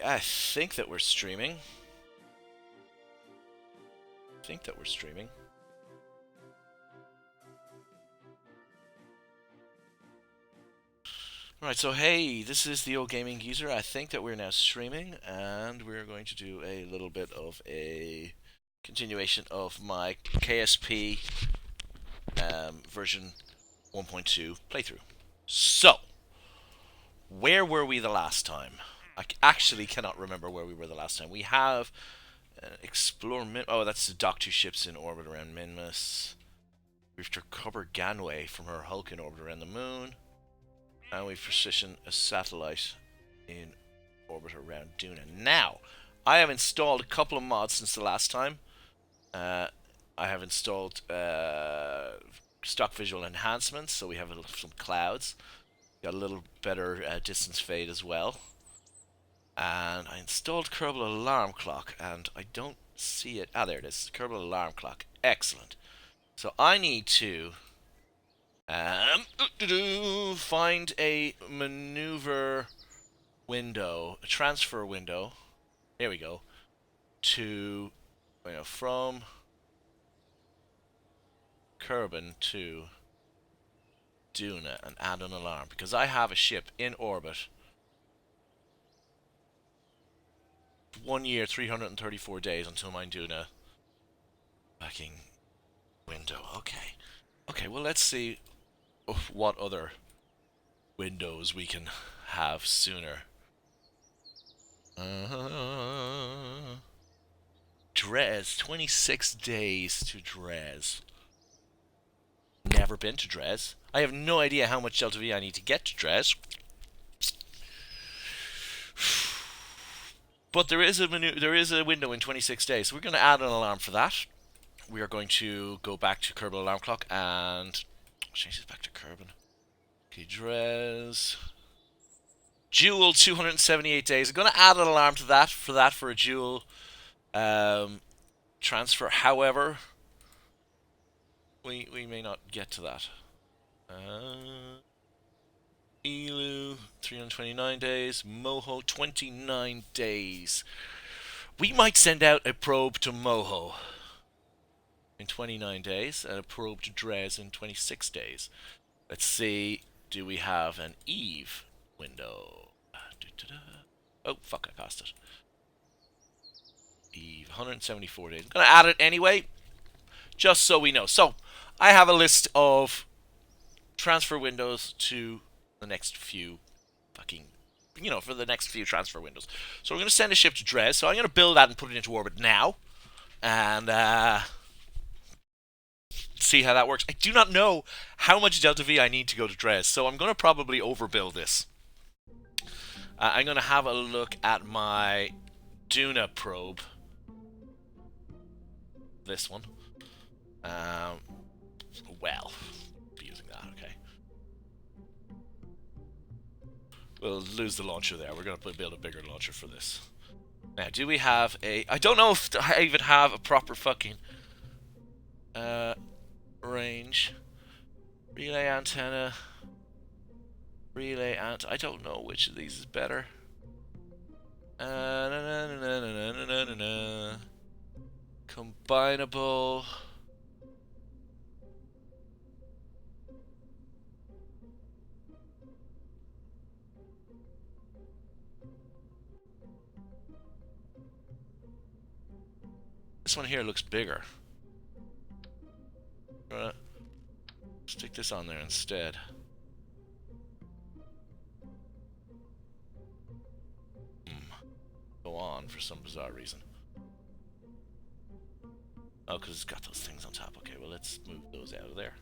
I think that we're streaming. Alright, so hey, this is the Old Gaming Geezer. I think that we're now streaming, and we're going to do a little bit of a continuation of my KSP version 1.2 playthrough. So, where were we the last time? I actually cannot remember where we were the last time. We have explore oh, that's the dock 2 ships in orbit around Minmus. We've recovered Ganway from her Hulk in orbit around the moon. And we've positioned a satellite in orbit around Duna. Now, I have installed a couple of mods since the last time. I have installed stock visual enhancements, so we have some clouds. Got a little better distance fade as well. And I installed Kerbal Alarm Clock, and I don't see it. Ah, there it is. Kerbal Alarm Clock. Excellent. So I need to find a maneuver window, a transfer window. There we go. To, from Kerbin to Duna and add an alarm, because I have a ship in orbit. 1 year, 334 days until my Duna fucking window. Okay, well, let's see what other windows we can have sooner. Dres, 26 days to Dres. Never been to Dres. I have no idea how much Delta V I need to get to Dres. But there is a window in 26 days, so we're going to add an alarm for that. We are going to go back to Kerbal Alarm Clock and change this back to Kerbin. Okay, Dres. Jewel, 278 days. I'm going to add an alarm to that for a Jewel transfer. However, we may not get to that. Elu, 329 days. Moho, 29 days. We might send out a probe to Moho in 29 days and a probe to Dres in 26 days. Let's see, do we have an Eve window? Oh, fuck, I passed it. Eve, 174 days. I'm going to add it anyway, just so we know. So, I have a list of transfer windows to the next few fucking, for the next few transfer windows. So we're going to send a ship to Dres. So I'm going to build that and put it into orbit now. And see how that works. I do not know how much Delta V I need to go to Dres. So I'm going to probably overbuild this. I'm going to have a look at my Duna probe. This one. Well, using that, okay. We'll lose the launcher there. We're going to build a bigger launcher for this. Now, do we have a... I don't know if I even have a proper fucking range. Relay antenna. Relay ant. I don't know which of these is better. Combinable. This one here looks bigger. Stick this on there instead. Go on for some bizarre reason. Oh, because it's got those things on top. Okay, well, let's move those out of there.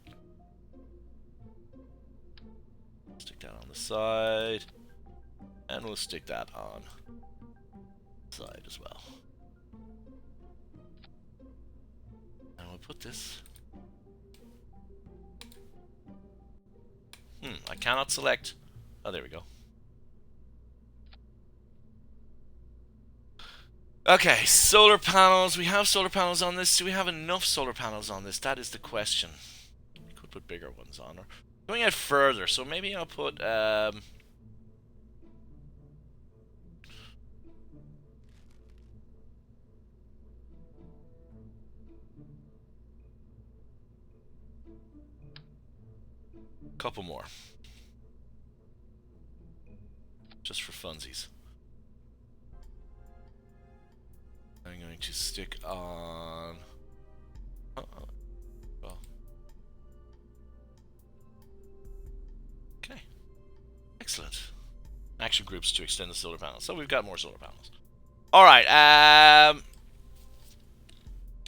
Stick that on the side. And we'll stick that on the side as well. And we'll put this... I cannot select... Oh, there we go. Okay, solar panels. We have solar panels on this. Do we have enough solar panels on this? That is the question. We could put bigger ones on. Or going out further, so maybe I'll put... Couple more. Just for funsies. I'm going to stick on... well. Okay. Excellent. Action groups to extend the solar panels. So we've got more solar panels. Alright,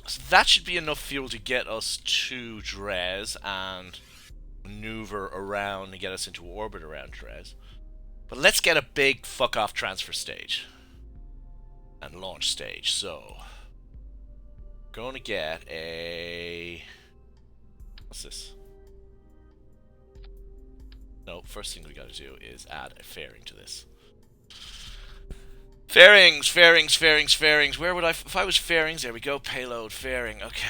so that should be enough fuel to get us to Dres and maneuver around and get us into orbit around Dres. But let's get a big fuck-off transfer stage. And launch stage, so... going to get a... what's this? No, first thing we gotta do is add a fairing to this. Fairings, fairings, fairings, fairings. Where would I... if I was fairings, there we go. Payload, fairing, okay.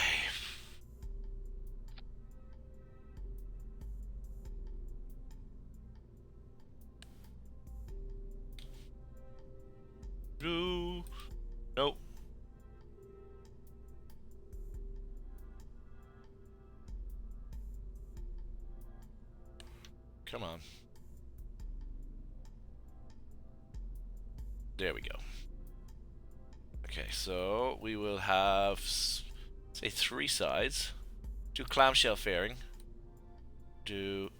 No. Nope. Come on. There we go. Okay, so we will have, say, 3 sides. Do clamshell fairing. Do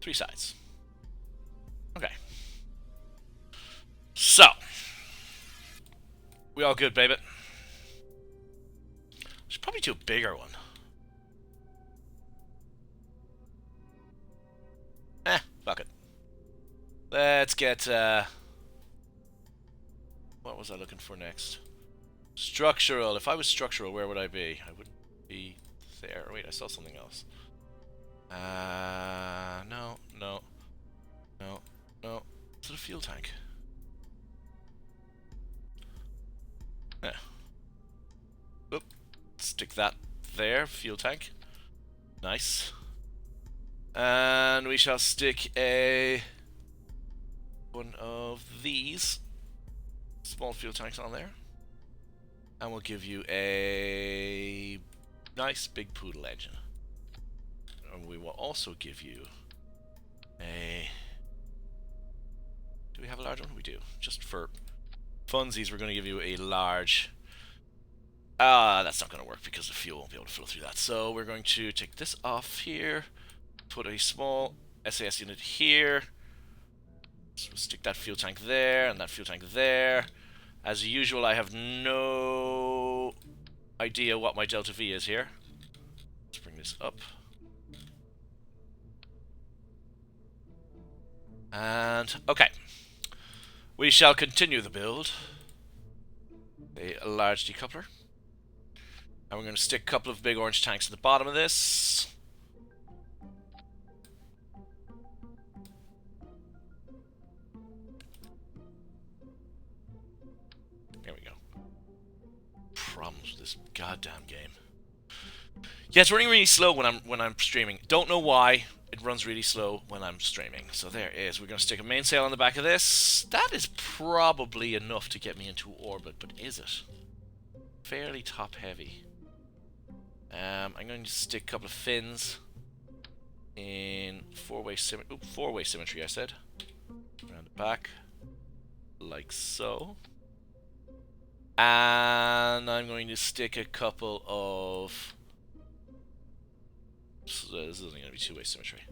3 sides. Okay. So, we all good, baby? Should probably do a bigger one. Fuck it. Let's get, what was I looking for next? Structural. If I was structural, where would I be? I wouldn't be there. Wait, I saw something else. No, no, no, no. Is it a fuel tank? Yeah. Oop. Stick that there. Fuel tank. Nice. And we shall stick one of these small fuel tanks on there. And we'll give you a nice big poodle engine. And we will also give you a... do we have a large one? We do. Just for funsies, we're going to give you a large... that's not going to work because the fuel won't be able to flow through that. So we're going to take this off here. Put a small SAS unit here. So stick that fuel tank there and that fuel tank there. As usual, I have no idea what my delta V is here. Let's bring this up. And, okay. We shall continue the build. A large decoupler. And we're going to stick a couple of big orange tanks at the bottom of this. There we go. Problems with this goddamn game. Yeah, it's running really slow when I'm streaming. Don't know why it runs really slow when I'm streaming. So there it is. We're going to stick a mainsail on the back of this. That is probably enough to get me into orbit, but is it? Fairly top heavy. I'm going to stick a couple of fins in four-way symmetry, I said. Around the back. Like so. And I'm going to stick a couple of... so this isn't going to be two-way symmetry.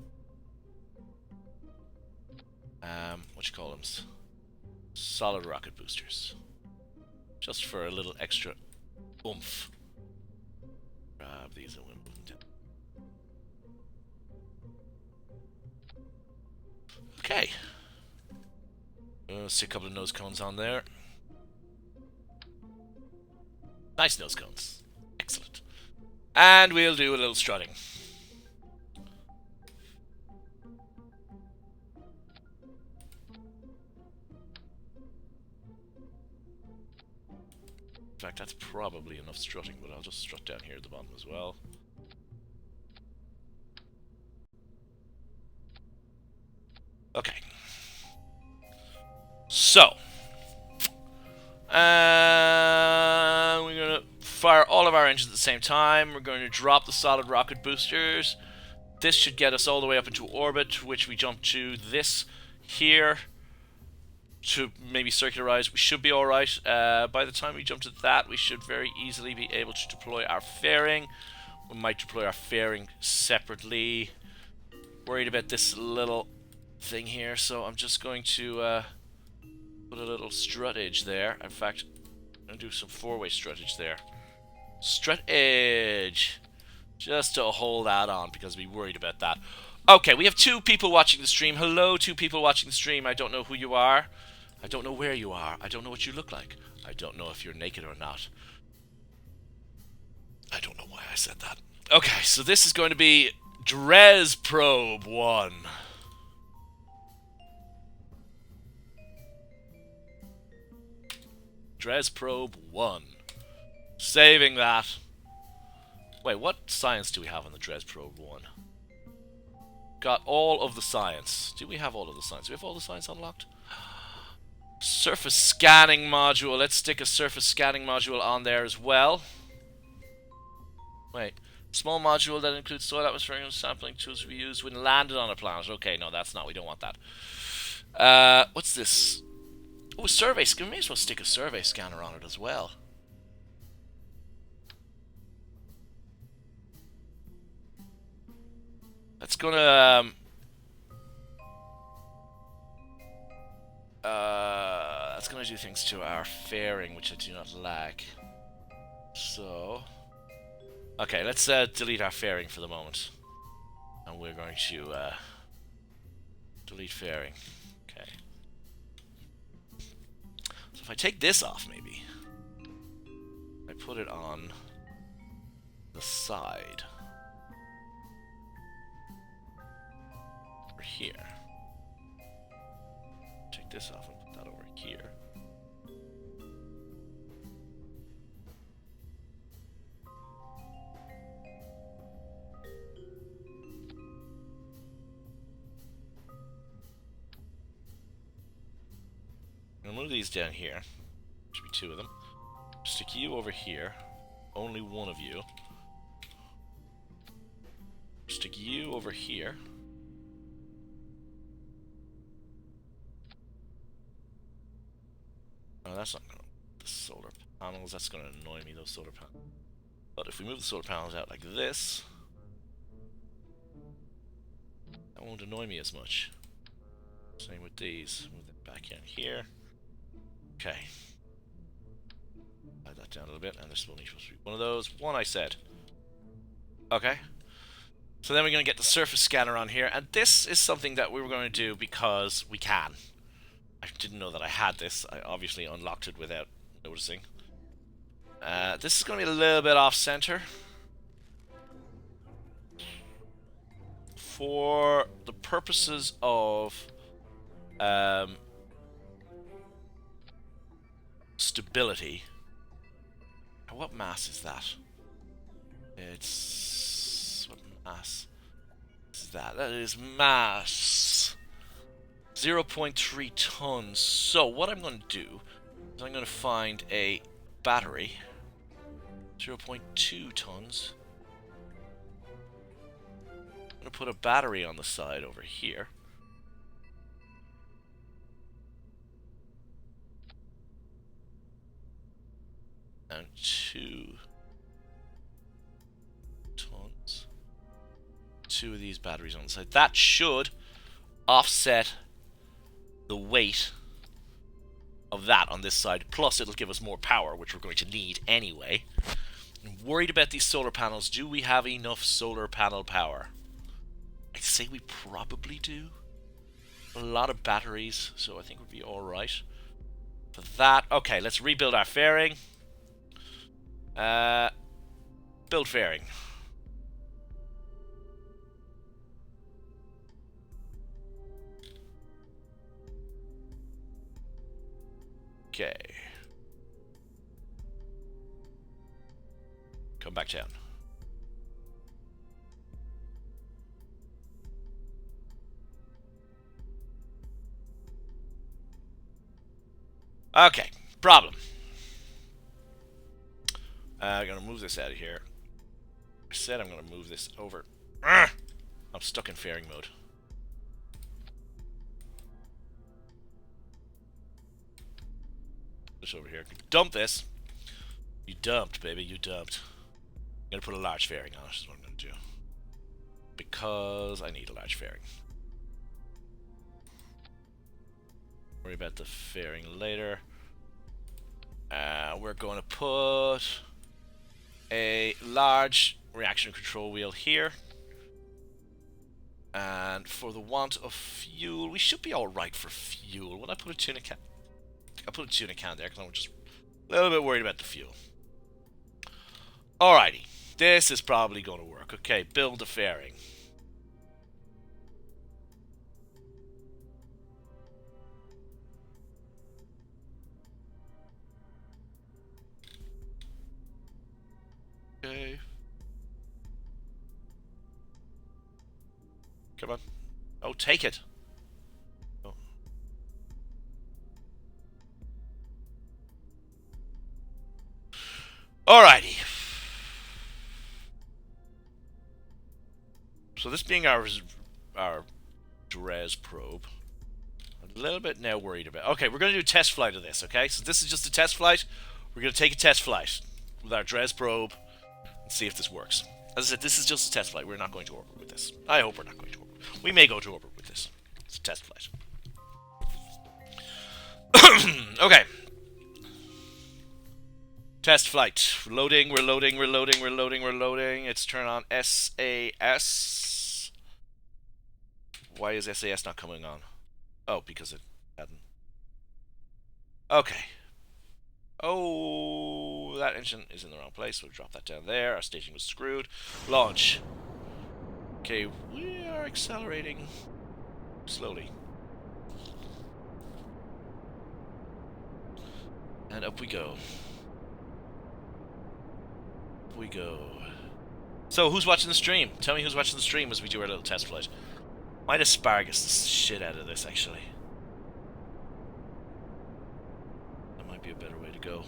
What you call them? Solid rocket boosters. Just for a little extra oomph. Grab these and we'll move them down. Okay. Stick a couple of nose cones on there. Nice nose cones. Excellent. And we'll do a little strutting. In fact, that's probably enough strutting, but I'll just strut down here at the bottom as well. Okay. So. We're going to fire all of our engines at the same time. We're going to drop the solid rocket boosters. This should get us all the way up into orbit, which we jump to this here to maybe circularize. We should be alright. By the time we jump to that, we should very easily be able to deploy our fairing. We might deploy our fairing separately. Worried about this little thing here, so I'm just going to put a little struttage there. In fact, I'm going to do some four-way struttage there. Struttage! Just to hold that on, because we're worried about that. Okay, we have 2 people watching the stream. Hello, 2 people watching the stream. I don't know who you are. I don't know where you are. I don't know what you look like. I don't know if you're naked or not. I don't know why I said that. Okay, so this is going to be Dres Probe 1. Dres Probe 1. Saving that. Wait, what science do we have on the Dres Probe 1? Got all of the science. Do we have all of the science? Do we have all the science unlocked? Surface scanning module. Let's stick a surface scanning module on there as well. Wait. Small module that includes soil atmospheric sampling tools we use when landed on a planet. Okay, no, that's not. We don't want that. What's this? Oh, a survey scanner. We may as well stick a survey scanner on it as well. That's gonna do things to our fairing, which I do not like. So, okay, let's delete our fairing for the moment, and we're going to delete fairing. Okay. So if I take this off, maybe I put it on the side. Here. Take this off and put that over here. I'm gonna move these down here. Should be 2 of them. Stick you over here. Only one of you. Stick you over here. Oh, that's not gonna... The solar panels, that's gonna annoy me, those solar panels. But if we move the solar panels out like this, that won't annoy me as much. Same with these. Move them back in here. Okay. Add that down a little bit, and this will need to be one of those. One, I said. Okay. So then we're going to get the surface scanner on here, and this is something that we were going to do because we can. I didn't know that I had this. I obviously unlocked it without noticing. This is going to be a little bit off-center. For the purposes of stability. What mass is that? It's... what mass is that? That is mass 0.3 tons. So what I'm going to do is I'm going to find a battery. 0.2 tons. I'm going to put a battery on the side over here. And 2 tons. 2 of these batteries on the side. That should offset the weight of that on this side. Plus, it'll give us more power, which we're going to need anyway. I'm worried about these solar panels. Do we have enough solar panel power? I'd say we probably do. A lot of batteries, so I think we'll be alright. For that, okay, let's rebuild our fairing. Build fairing. Okay. Come back down. Okay, problem. I'm gonna move this out of here. I said I'm gonna move this over. I'm I'm stuck in fairing mode. Just over here. Dump this. You dumped, baby. You dumped. I'm gonna put a large fairing on it. Is what I'm gonna do. Because I need a large fairing. Worry about the fairing later. We're going to put a large reaction control wheel here. And for the want of fuel, we should be alright for fuel. When I put a tuna can, I'll put a tuna can there because I'm just a little bit worried about the fuel. Alrighty, this is probably going to work. Okay, build a fairing. Okay. Come on. Oh, take it. Oh. Alrighty. So this being our Dres probe, I'm a little bit now worried about. Okay, we're going to do a test flight of this, okay? So this is just a test flight. We're going to take a test flight with our Dres probe and see if this works. As I said, this is just a test flight. We're not going to orbit with this. I hope we're not going to orbit. We may go to orbit with this. It's a test flight. Okay. Test flight. Loading, we're loading, we're loading, we're loading, we're loading. It's turn on SAS. Why is SAS not coming on? Oh, because it hadn't. Okay. Oh, that engine is in the wrong place. We'll drop that down there. Our station was screwed. Launch. Okay, we are accelerating slowly. And up we go. Up we go. So, who's watching the stream? Tell me who's watching the stream as we do our little test flight. Might asparagus the shit out of this, actually. That might be a better way to go.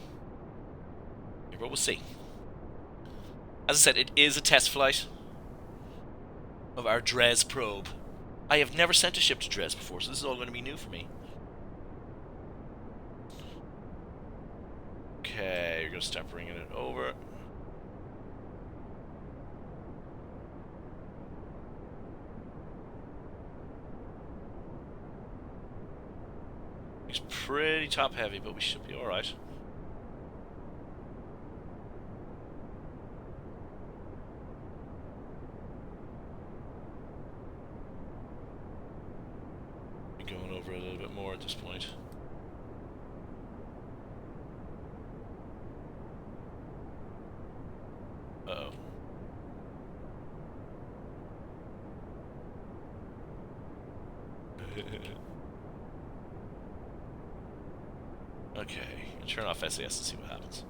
But we'll see. As I said, it is a test flight of our Dres probe. I have never sent a ship to Dres before, so this is all going to be new for me. Okay, you're going to start bringing it over. It's pretty top heavy, but we should be alright. Going over a little bit more at this point. Uh-oh. Okay, turn off SAS and see what happens.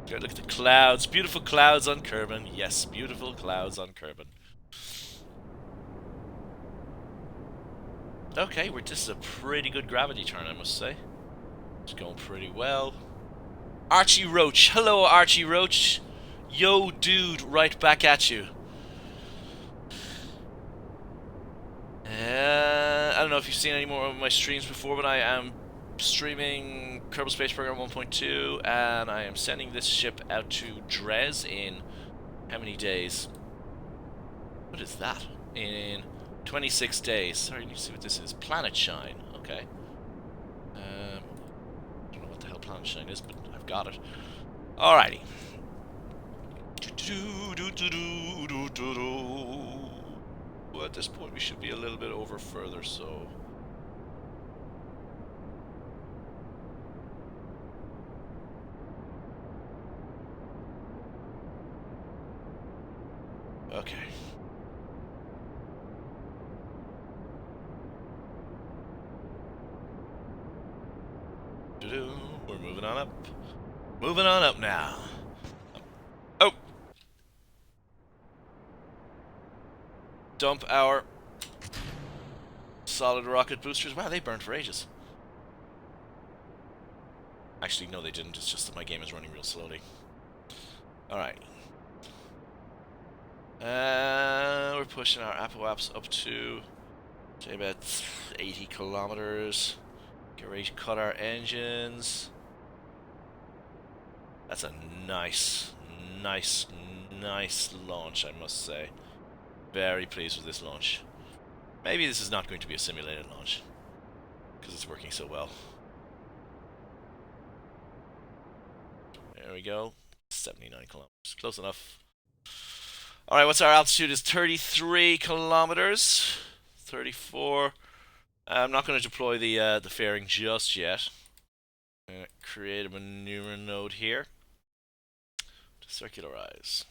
Okay, look at the clouds. Beautiful clouds on Kerbin. Yes, beautiful clouds on Kerbin. Okay, this is a pretty good gravity turn, I must say. It's going pretty well. Archie Roach. Hello, Archie Roach. Yo, dude, right back at you. I don't know if you've seen any more of my streams before, but I am streaming Kerbal Space Program 1.2, and I am sending this ship out to Dres in how many days? What is that? In 26 days. Sorry, you see what this is. Planet Shine. Okay. I don't know what the hell Planet Shine is, but I've got it. Alrighty. Well, at this point we should be a little bit over further, so... Okay. We're moving on up. Moving on up now. Oh! Dump our solid rocket boosters. Wow, they burned for ages. Actually, no, they didn't. It's just that my game is running real slowly. Alright. We're pushing our apoaps up to, say, about 80 kilometers. Get ready to cut our engines. That's a nice launch, I must say. Very pleased with this launch. Maybe this is not going to be a simulated launch, because it's working so well. There we go. 79 kilometers. Close enough. Alright, what's our altitude? Is 33 kilometers. 34. I'm not going to deploy the fairing just yet. I'm going to create a maneuver node here to circularize.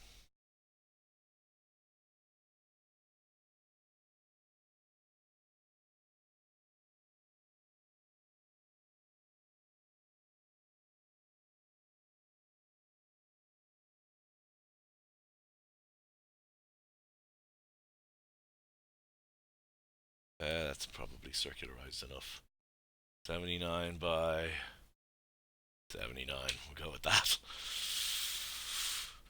That's probably circularized enough. 79 by 79. We'll go with that.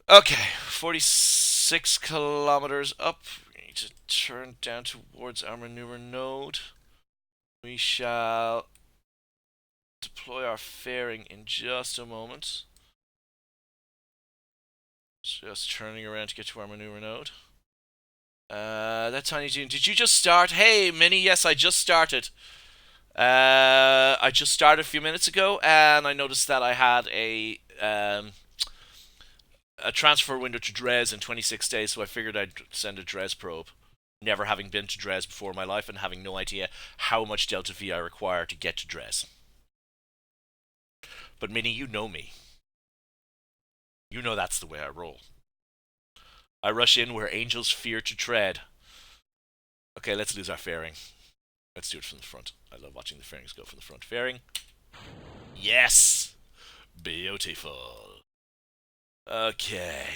Okay, 46 kilometers up. We need to turn down towards our maneuver node. We shall deploy our fairing in just a moment. Just turning around to get to our maneuver node. That tiny June. Did you just start? Hey, Minnie. Yes, I just started. I just started a few minutes ago, and I noticed that I had a transfer window to Dres in 26 days, so I figured I'd send a Dres probe. Never having been to Dres before in my life, and having no idea how much Delta V I require to get to Dres. But Minnie, you know me. You know that's the way I roll. I rush in where angels fear to tread. Okay, let's lose our fairing. Let's do it from the front. I love watching the fairings go from the front. Fairing. Yes! Beautiful. Okay.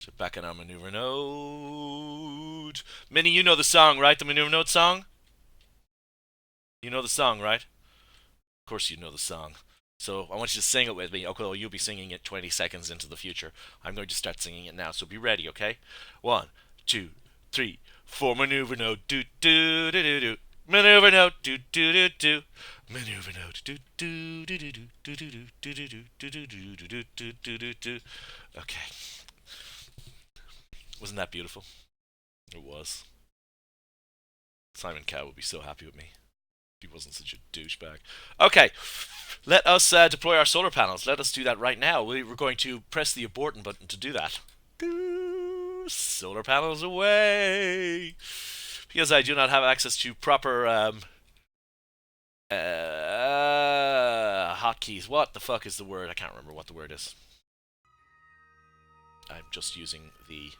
So back in our maneuver node. Minnie, you know the song, right? The maneuver node song? You know the song, right? Of course you know the song. So I want you to sing it with me. Okay, well, you'll be singing it 20 seconds into the future. I'm going to start singing it now, so be ready, okay? 1, 2, 3, 4. Maneuver node, do do do do do. Maneuver node, do do do do. Maneuver node, do do do do do do do do do do do do do do do. Okay. Wasn't that beautiful? It was. Simon Cow would be so happy with me. He wasn't such a douchebag. Okay, let us deploy our solar panels. Let us do that right now. We're going to press the abort button to do that. Solar panels away! Because I do not have access to proper hotkeys. What the fuck is the word? I can't remember what the word is. I'm just using the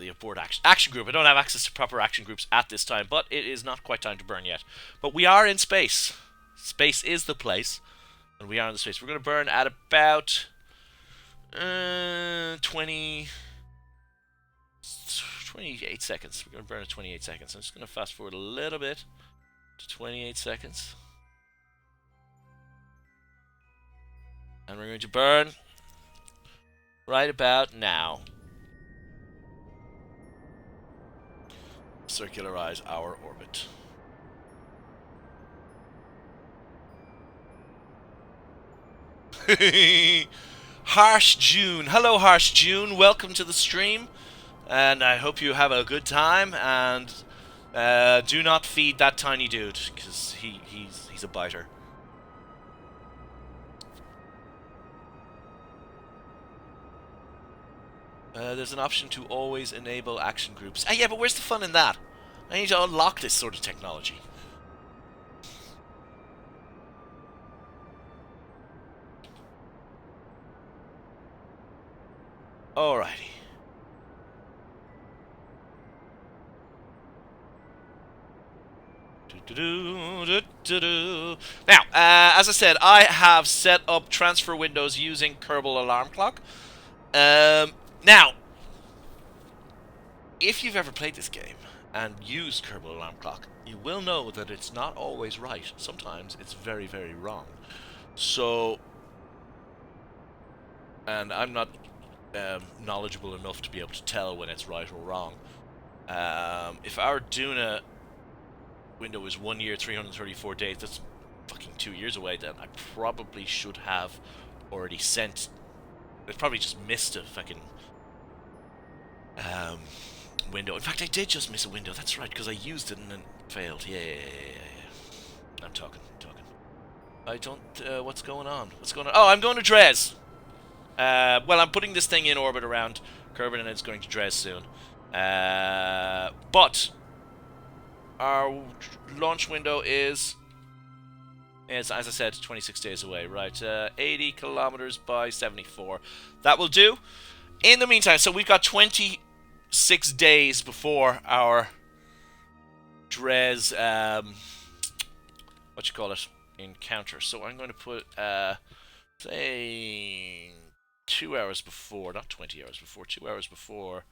abort action group. I don't have access to proper action groups at this time, but it is not quite time to burn yet. But we are in space. Space is the place, and we are in the space. We're going to burn at about 28 seconds. We're going to burn at 28 seconds. I'm just going to fast forward a little bit to 28 seconds. And we're going to burn right about now. Circularize our orbit. Harsh June. Hello, Harsh June. Welcome to the stream. And I hope you have a good time. And do not feed that tiny dude, because he's a biter. There's an option to always enable action groups. Ah, yeah, but where's the fun in that? I need to unlock this sort of technology. Alrighty. Now, as I said, I have set up transfer windows using Kerbal Alarm Clock. Now, if you've ever played this game, and use Kerbal Alarm Clock, you will know that it's not always right. Sometimes it's very, very wrong. So, and I'm not knowledgeable enough to be able to tell when it's right or wrong. If our Duna window is 1 year, 334 days, that's fucking 2 years away, then I probably should have already sent. I probably just missed a fucking window. In fact, I did just miss a window. That's right, because I used it and then failed. Yeah. I'm talking. I don't. What's going on? Oh, I'm going to Dres. Well, I'm putting this thing in orbit around Kerbin, and it's going to Dres soon. But our launch window is, as I said, 26 days away. Right, 80 kilometers by 74. That will do. In the meantime, so we've got 26 days before our Dres, what you call it, encounter. So I'm going to put, say, 2 hours before, not 20 hours before, 2 hours before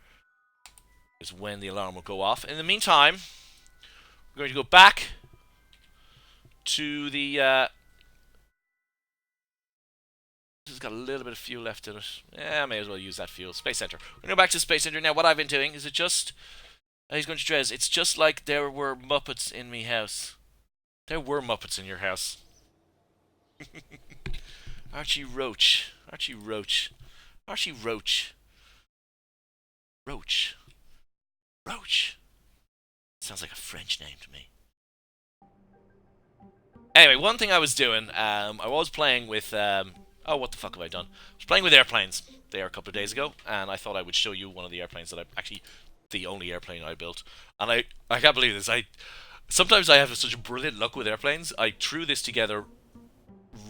is when the alarm will go off. In the meantime, we're going to go back to the, this has got a little bit of fuel left in it. Yeah, I may as well use that fuel. Space Center. We're going to go back to Space Center. Now, what I've been doing is it just, he's going to Dres. It's just like there were Muppets in me house. There were Muppets in your house. Archie Roach. Archie Roach. Archie Roach. Roach. Roach. Sounds like a French name to me. Anyway, one thing I was doing, I was playing with, oh, what the fuck have I done? I was playing with airplanes there a couple of days ago, and I thought I would show you one of the airplanes that I, actually, the only airplane I built. And I can't believe this. Sometimes I have such brilliant luck with airplanes. I threw this together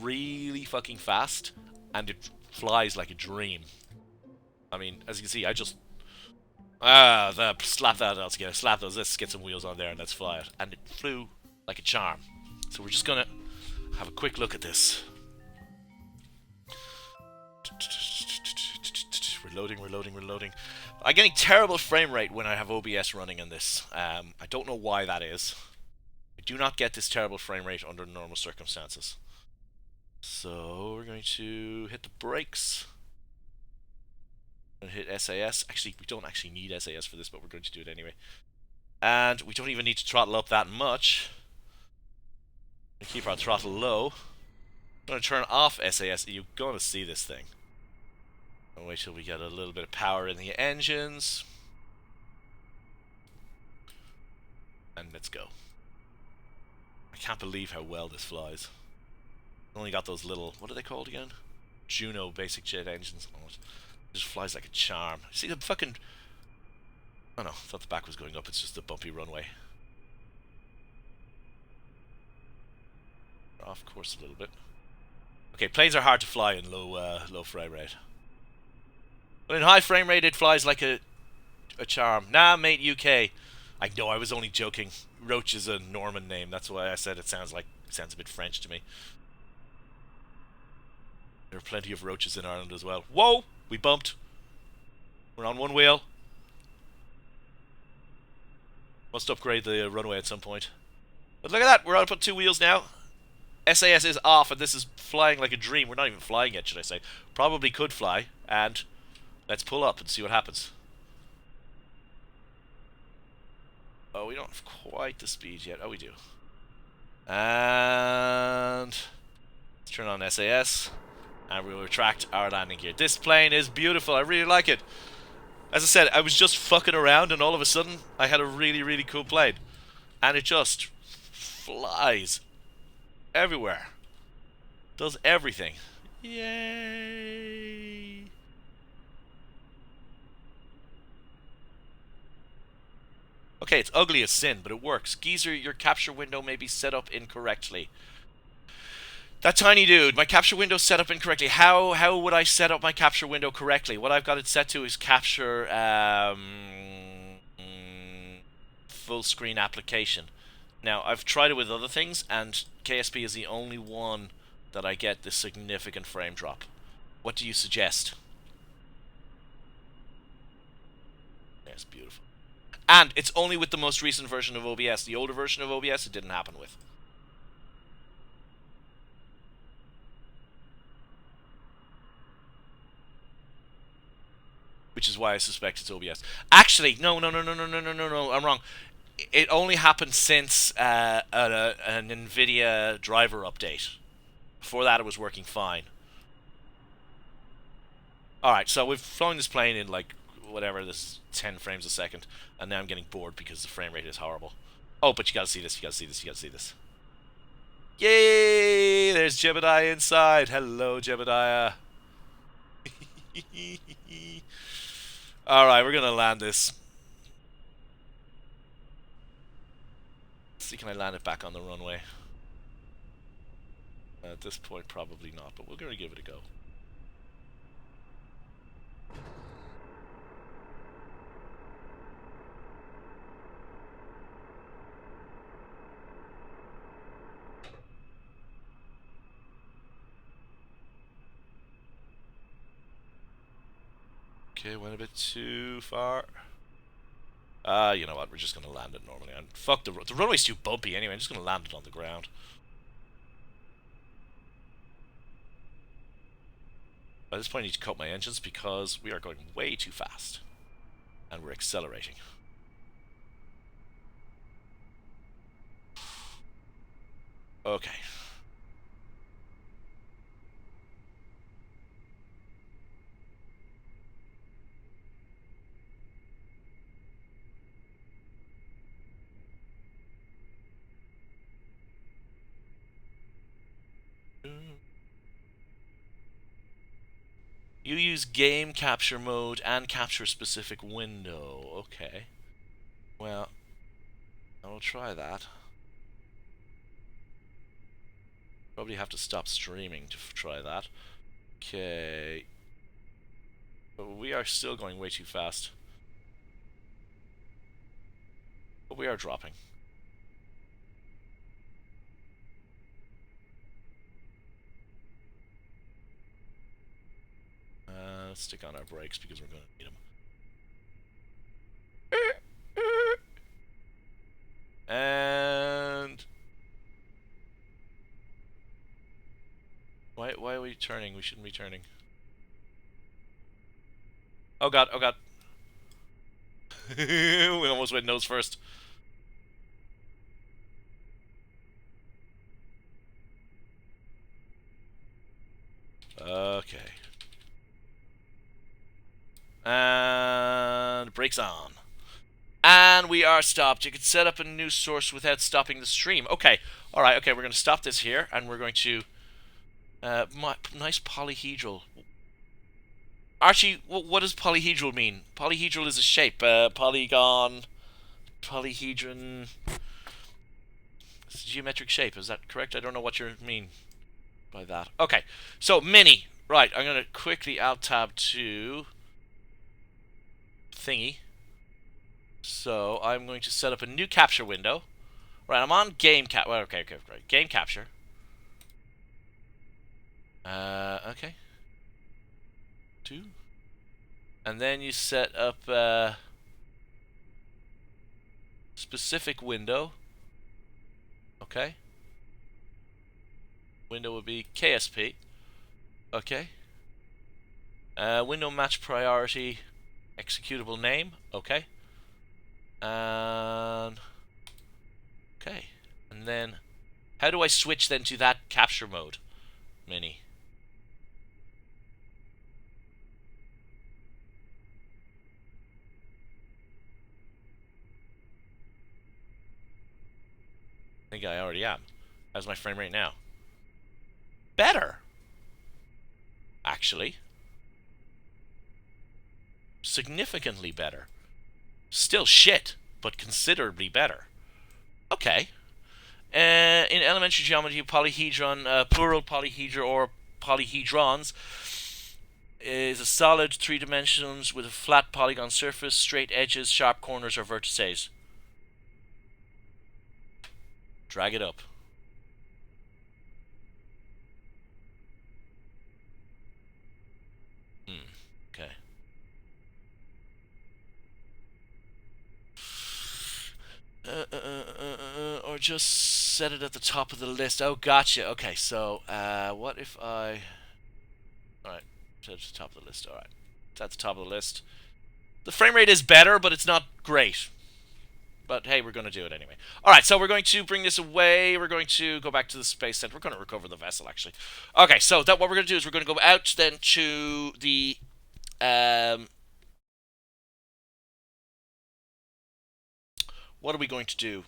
really fucking fast, and it flies like a dream. I mean, as you can see, I just slap that all together, slap those, let's get some wheels on there and let's fly it. And it flew like a charm. So we're just gonna have a quick look at this. We're loading. I'm getting terrible frame rate when I have OBS running in this. I don't know why that is. I do not get this terrible frame rate under normal circumstances. So we're going to hit the brakes. And hit SAS. Actually, we don't actually need SAS for this, but we're going to do it anyway. And we don't even need to throttle up that much. We keep our throttle low. I'm going to turn off SAS. You're going to see this thing. I'll wait till we get a little bit of power in the engines. And let's go. I can't believe how well this flies. Only got those little, what are they called again? Juno basic jet engines on it. Just flies like a charm. See the fucking... Oh no, I thought the back was going up. It's just a bumpy runway. Off course a little bit. Okay, planes are hard to fly in low frame rate. But in high frame rate, it flies like a charm. Nah, mate, UK. I know, I was only joking. Roach is a Norman name. That's why I said it sounds a bit French to me. There are plenty of roaches in Ireland as well. Whoa! We bumped. We're on one wheel. Must upgrade the runway at some point. But look at that, we're on up 2 wheels now. SAS is off, and this is flying like a dream. We're not even flying yet, should I say. Probably could fly, and let's pull up and see what happens. Oh, we don't have quite the speed yet. Oh, we do. And let's turn on SAS, and we'll retract our landing gear. This plane is beautiful. I really like it. As I said, I was just fucking around, and all of a sudden, I had a really, really cool plane. And it just flies everywhere. Does everything. Yay! Okay, it's ugly as sin, but it works. Geezer, your capture window may be set up incorrectly. That tiny dude, my capture window set up incorrectly. How would I set up my capture window correctly? What I've got it set to is capture full screen application. Now, I've tried it with other things, and KSP is the only one that I get this significant frame drop. What do you suggest? Yes, beautiful. And it's only with the most recent version of OBS. The older version of OBS, it didn't happen with. Which is why I suspect it's OBS. Actually, no, I'm wrong. It only happened since an NVIDIA driver update. Before that, it was working fine. Alright, so we've flown this plane in like, whatever, this is 10 frames a second, and now I'm getting bored because the frame rate is horrible. Oh, but you gotta see this, you gotta see this, you gotta see this. Yay! There's Jebediah inside. Hello, Jebediah. Alright, we're gonna land this. Let's see, can I land it back on the runway? At this point, probably not, but we're gonna give it a go. Okay, went a bit too far. You know what? We're just gonna land it normally. And fuck the runway's too bumpy anyway. I'm just gonna land it on the ground. By this point, I need to cut my engines because we are going way too fast, and we're accelerating. Okay. You use game capture mode and capture a specific window. Okay. Well, I'll try that. Probably have to stop streaming to try that. Okay. But we are still going way too fast. But we are dropping. Let's stick on our brakes because we're going to need them. And why are we turning? We shouldn't be turning. Oh god, oh god. We almost went nose first. Okay. And brakes on. And we are stopped. You can set up a new source without stopping the stream. Okay. Alright, okay, we're going to stop this here, and we're going to... nice polyhedral. Archie, what does polyhedral mean? Polyhedral is a shape. Polygon... Polyhedron... It's a geometric shape, is that correct? I don't know what you mean by that. Okay, so mini. Right, I'm going to quickly alt-tab to... thingy. So I'm going to set up a new capture window. Right, I'm on game cap. Well, okay, right. Game capture. Okay. 2. And then you set up a specific window. Okay. Window would be KSP. Okay. Window match priority. Executable name. Okay. And okay. And then how do I switch then to that capture mode? Mini. I think I already am. How's my frame rate now? Better. Actually. Significantly better. Still shit, but considerably better. Okay. In elementary geometry, polyhedron, plural polyhedra or polyhedrons is a solid 3 dimensions with a flat polygon surface, straight edges, sharp corners, or vertices. Drag it up. Okay. Or just set it at the top of the list. Oh, gotcha. Okay, so what if I... Alright, set it at the top of the list. Alright, it's at the top of the list. The frame rate is better, but it's not great. But hey, we're going to do it anyway. Alright, so we're going to bring this away. We're going to go back to the Space Center. We're going to recover the vessel, actually. Okay, so what we're going to do is we're going to go out then to the... what are we going to do?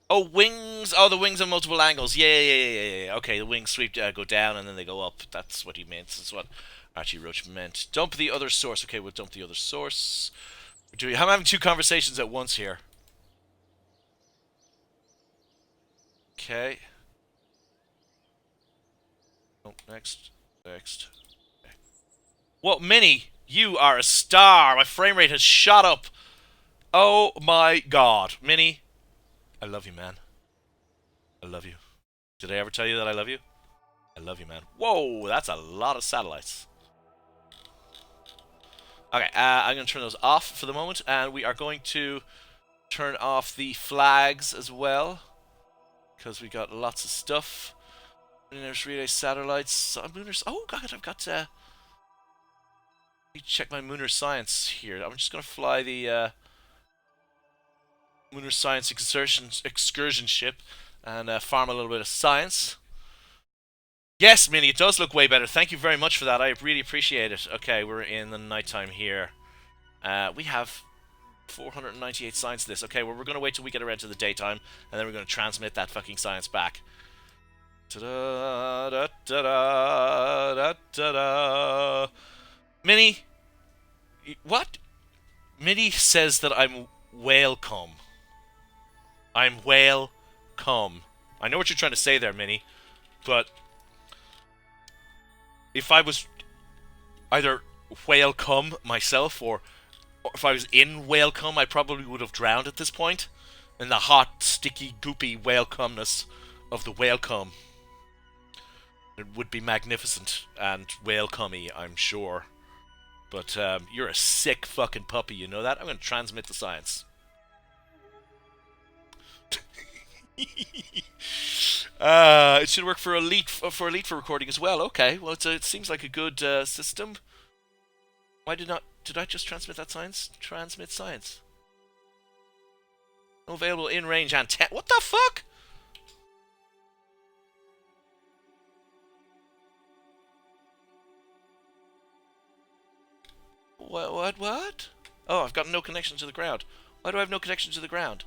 Oh, wings. Oh, the wings on multiple angles. Yeah. Okay, the wings sweep, go down and then they go up. That's what he meant. That's what Archie Roach meant. Dump the other source. Okay, we'll dump the other source. I'm having two conversations at once here. Okay. Oh, next. Next. Okay. Well, Minnie, you are a star. My frame rate has shot up. Oh my god. Minnie, I love you, man. I love you. Did I ever tell you that I love you? I love you, man. Whoa, that's a lot of satellites. Okay, I'm going to turn those off for the moment, and we are going to turn off the flags as well, because we got lots of stuff. There's relay satellites. Oh god, I've got let me check my Lunar Science here. I'm just going to fly the Lunar Science excursion ship and farm a little bit of science. Yes, Minnie, it does look way better. Thank you very much for that. I really appreciate it. Okay, we're in the nighttime here. We have 498 science to this. Okay, well, we're going to wait till we get around to the daytime, and then we're going to transmit that fucking science back. Ta-da, da-da-da, da-da-da. Minnie, what? Minnie says that I'm whale-cum. I'm whale-cum. I know what you're trying to say there, Minnie, but if I was either whale-cum myself, or if I was in whale-cum, I probably would have drowned at this point in the hot, sticky, goopy whale-cumness of the whale-cum. It would be magnificent and whale-cummy, I'm sure. But you're a sick fucking puppy, you know that? I'm going to transmit the science. It should work for Elite for recording as well. Okay, well it seems like a good system. Why did I just transmit that science? Transmit science. No available in-range antenna. What the fuck? What? Oh, I've got no connection to the ground. Why do I have no connection to the ground?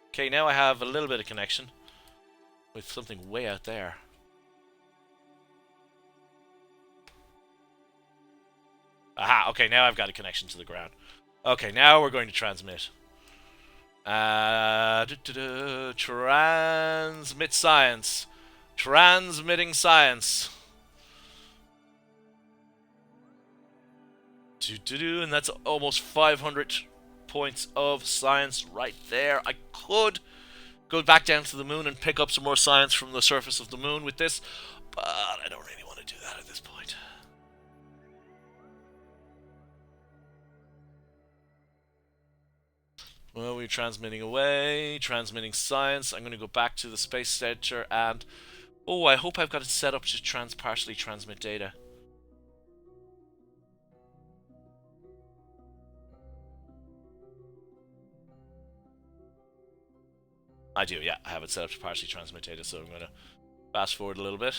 Okay, now I have a little bit of connection with something way out there. Aha, okay, now I've got a connection to the ground. Okay, now we're going to transmit. Transmit science. Transmitting science. And that's almost 500 points of science right there. I could go back down to the moon and pick up some more science from the surface of the moon with this, but I don't really want to do that at this point. Well, we're transmitting away, transmitting science. I'm going to go back to the Space Center and... Oh, I hope I've got it set up to partially transmit data. I do, yeah. I have it set up to partially transmit data, so I'm going to fast forward a little bit.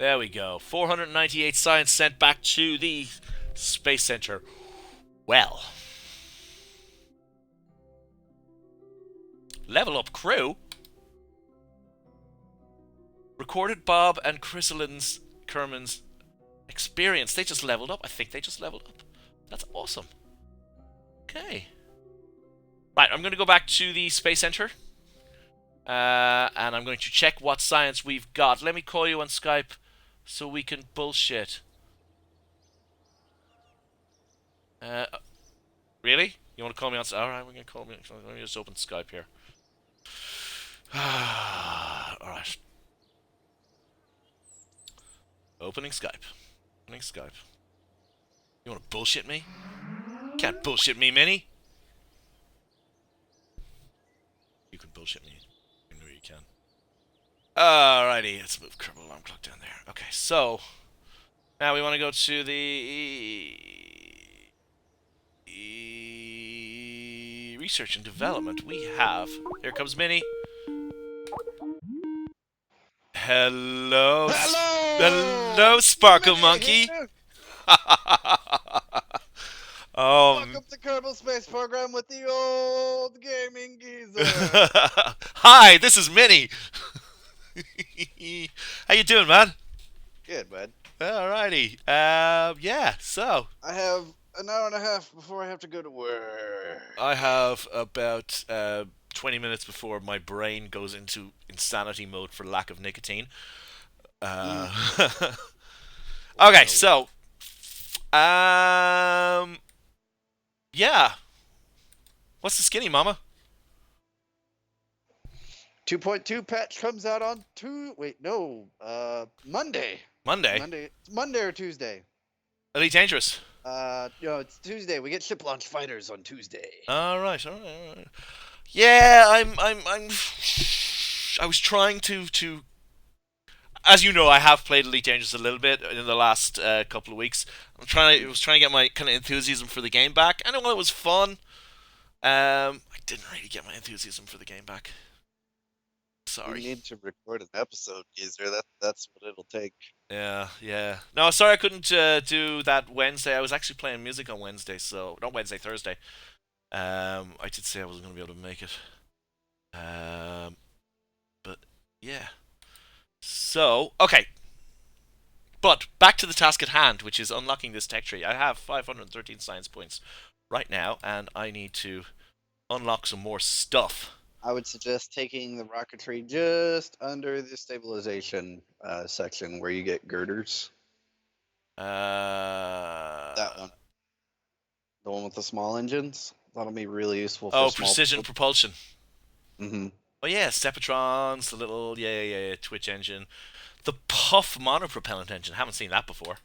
There we go. 498 science sent back to the Space Center. Well. Level up crew? Recorded Bob and Chrysalin's Kerman's experience. They just leveled up. I think they just leveled up. That's awesome. Okay. Right, I'm going to go back to the Space Center. And I'm going to check what science we've got. Let me call you on Skype so we can bullshit. Really? You want to call me on Skype? Alright, we're going to call me. Let me just open Skype here. Alright. Opening Skype. Opening Skype. You want to bullshit me? Can't bullshit me, Minnie. You can bullshit me. I know you can. Alrighty, let's move Kerbal alarm clock down there. Okay, so now we want to go to the research and development. We have. Here comes Minnie. Hello, Hello! hello, Sparkle Minnie Monkey. here! um, Welcome to Kerbal Space Program with the old gaming geezer. Hi, this is Minnie. How you doing, man? Good, bud. Alrighty. Yeah. So I have an hour and a half before I have to go to work. I have about 20 minutes before my brain goes into insanity mode for lack of nicotine. Mm. Uh, Oh okay. no. So, um, yeah. What's the skinny, Mama? 2.2 patch comes out on Monday. Monday. Monday or Tuesday. Elite Dangerous. It's Tuesday. We get ship launch fighters on Tuesday. All right. All right. All right. Yeah. I'm. I was trying to. As you know, I have played Elite Dangerous a little bit in the last couple of weeks. I was trying to get my kind of enthusiasm for the game back, and while it was fun, I didn't really get my enthusiasm for the game back. You Sorry. need to record an episode, geezer. That's what it'll take. Yeah, yeah. No, sorry I couldn't do that Wednesday. I was actually playing music on Wednesday, so not Wednesday, Thursday. I did say I wasn't going to be able to make it. Um, but yeah. So okay, but back to the task at hand, which is unlocking this tech tree. I have 513 science points right now, and I need to unlock some more stuff. I would suggest taking the rocketry just under the stabilization section where you get girders. That one. The one with the small engines. That'll be really useful for Oh, small. precision propulsion. Mm-hmm. Oh yeah, Stepatrons, the little yeah Twitch engine, the Puff monopropellant engine. Haven't seen that before.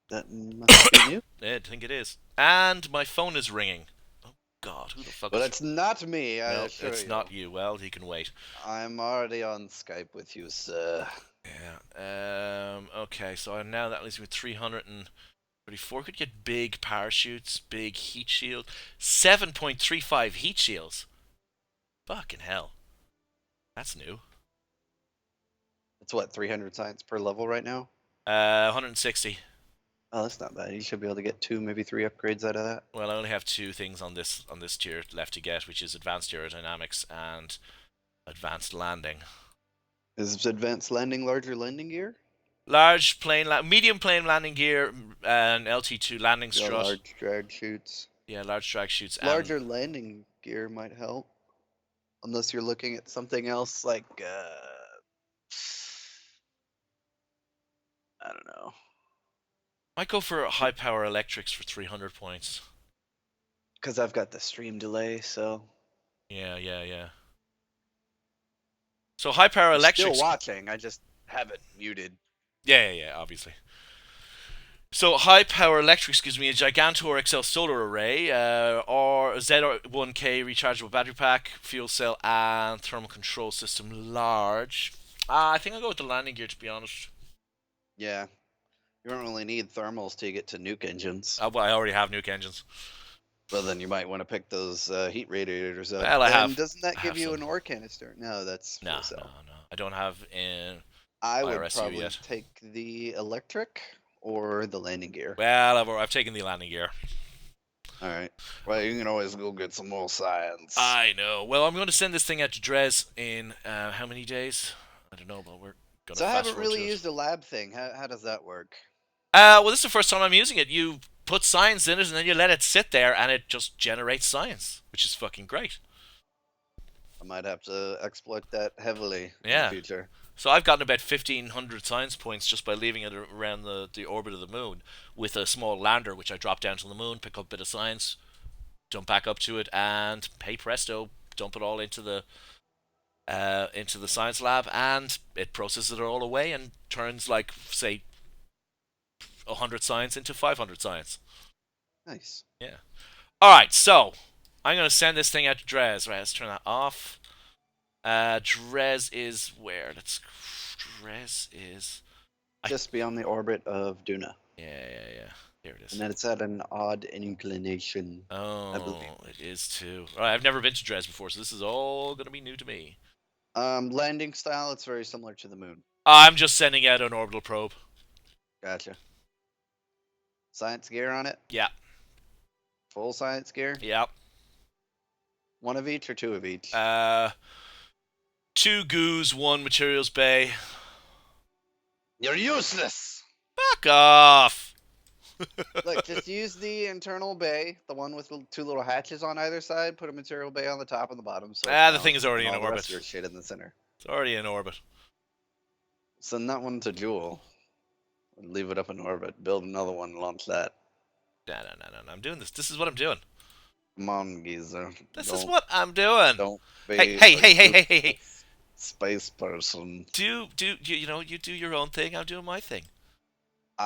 That must be new. I think it is. And my phone is ringing. Oh God, who the fuck But is? it's not me, I No, assure it's you. not you. Well, he can wait. I'm already on Skype with you, sir. Yeah. Okay. So now that leaves me with 334. Could get big parachutes, big heat shield, 7.35 heat shields. Fucking hell. That's new. It's what, 300 science per level right now? 160. Oh, that's not bad. You should be able to get 2, maybe 3 upgrades out of that. Well, I only have two things on this tier left to get, which is advanced aerodynamics and advanced landing. Is advanced landing larger landing gear? Large plane, medium plane landing gear, and LT2 landing Yeah, strut. large drag chutes. Yeah, large drag chutes. Larger landing gear might help. Unless you're looking at something else like, I don't know. Might go for high power electrics for 300 points. Because I've got the stream delay, so. Yeah. So high power I'm electrics. still watching, I just have it muted. Yeah, obviously. So high power electrics gives me a Gigantor XL solar array, or Z1K rechargeable battery pack, fuel cell, and thermal control system large. I think I'll go with the landing gear, to be honest. Yeah. You don't really need thermals to get to nuke engines. Well, I already have nuke engines. Well, then you might want to pick those heat radiators up. Well, I have. Doesn't that I give have you some. an ore canister? No, that's No. fuel cell. I don't have in I would IRSU probably yet. take the electric or the landing gear. Well, I've taken the landing gear. All right. Well, you can always go get some more science. I know. Well, I'm going to send this thing out to Drez in how many days? I don't know, but we're going to. So I haven't really used a lab thing. How does that work? Well, this is the first time I'm using it. You put science in it, and then you let it sit there, and it just generates science, which is fucking great. I might have to exploit that heavily in Yeah. the future. So I've gotten about 1,500 science points just by leaving it around the orbit of the moon with a small lander, which I drop down to the moon, pick up a bit of science, jump back up to it, and hey presto, dump it all into the science lab, and it processes it all away and turns, like, say, 100 science into 500 science. Nice. Yeah. All right, so I'm gonna send this thing out to Drez. Right, let's turn that off. Drez is where? Drez is. Just beyond the orbit of Duna. Yeah. Here it is. And then it's at an odd inclination, I Oh, believe. it is too. All right, I've never been to Drez before, so this is all gonna be new to me. Landing style, it's very similar to the moon. I'm just sending out an orbital probe. Gotcha. Science gear on it? Yeah. Full science gear? Yeah. One of each or two of each? 2 goos, 1 materials bay. You're useless! Fuck off! Look, just use the internal bay, the one with two little hatches on either side. Put a material bay on the top and the bottom. So The thing is already in all the orbit. rest of your shit in the center. It's already in orbit. Send that one to Jewel. And leave it up in orbit. Build another one, launch that. No. I'm doing this. This is what I'm doing. Come on, geezer. This is what I'm doing. Don't be Hey. space person. You do your own thing. I'm doing my thing.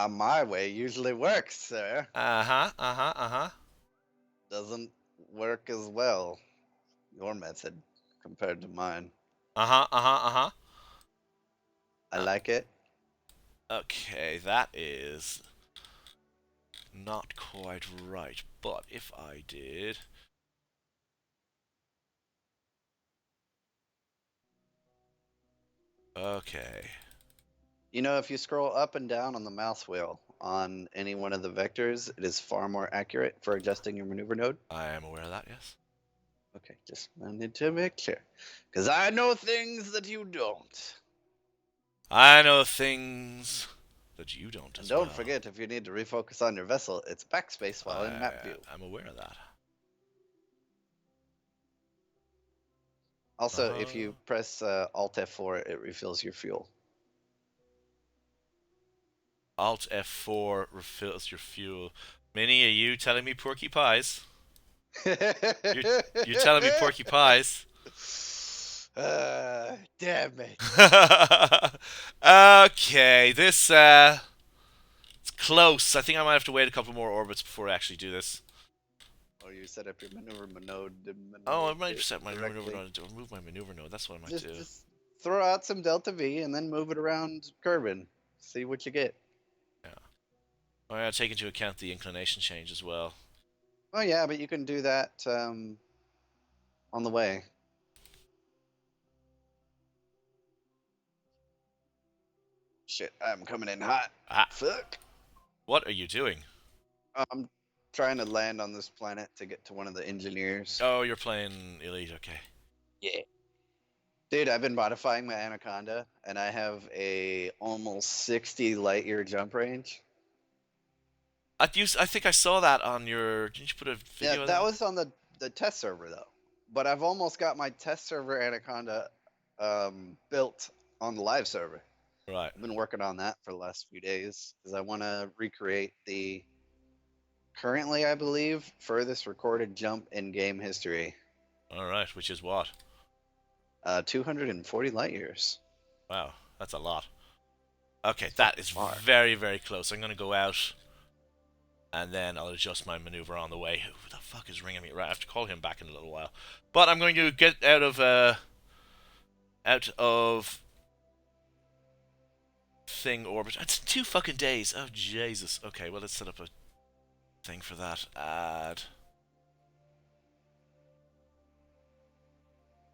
My way usually works, sir. Uh-huh. Doesn't work as well. Your method compared to mine. Uh-huh. I like it. Okay, that is not quite right. But if I did... Okay. You know, if you scroll up and down on the mouse wheel on any one of the vectors, it is far more accurate for adjusting your maneuver node. I am aware of that, yes. Okay, just wanted to make sure. Because I know things that you don't. I know things that you don't And as don't well. forget, if you need to refocus on your vessel, it's backspace while in map view. I'm aware of that. Also, if you press Alt F4, it refills your fuel. Alt F4 refills your fuel. Minnie, are you telling me Porky Pies? You're telling me Porky Pies? Damn it. Okay, this it's close. I think I might have to wait a couple more orbits before I actually do this. Or you set up your maneuver node. Oh, I might set my maneuver node. Move my maneuver node. That's what I might do. Just throw out some delta V and then move it around Kerbin. See what you get. Yeah. I gotta take into account the inclination change as well. Oh yeah, but you can do that on the way. Shit, I'm coming in hot. Ah. Fuck. What are you doing? I'm trying to land on this planet to get to one of the engineers. Oh, you're playing Elite, okay. Yeah. Dude, I've been modifying my Anaconda, and I have a almost 60 light year jump range. I think I saw that on your... Didn't you put a video Yeah, of that was on the test server, though. But I've almost got my test server Anaconda built on the live server. Right. I've been working on that for the last few days because I want to recreate the currently, I believe, furthest recorded jump in game history. All right, which is what? 240 light years. Wow, that's a lot. Okay, that is very, very close. I'm going to go out, and then I'll adjust my maneuver on the way. Who the fuck is ringing me? Right, I have to call him back in a little while. But I'm going to get out of thing orbit. It's 2 fucking days. Oh, Jesus. Okay, well, let's set up a thing for that. Add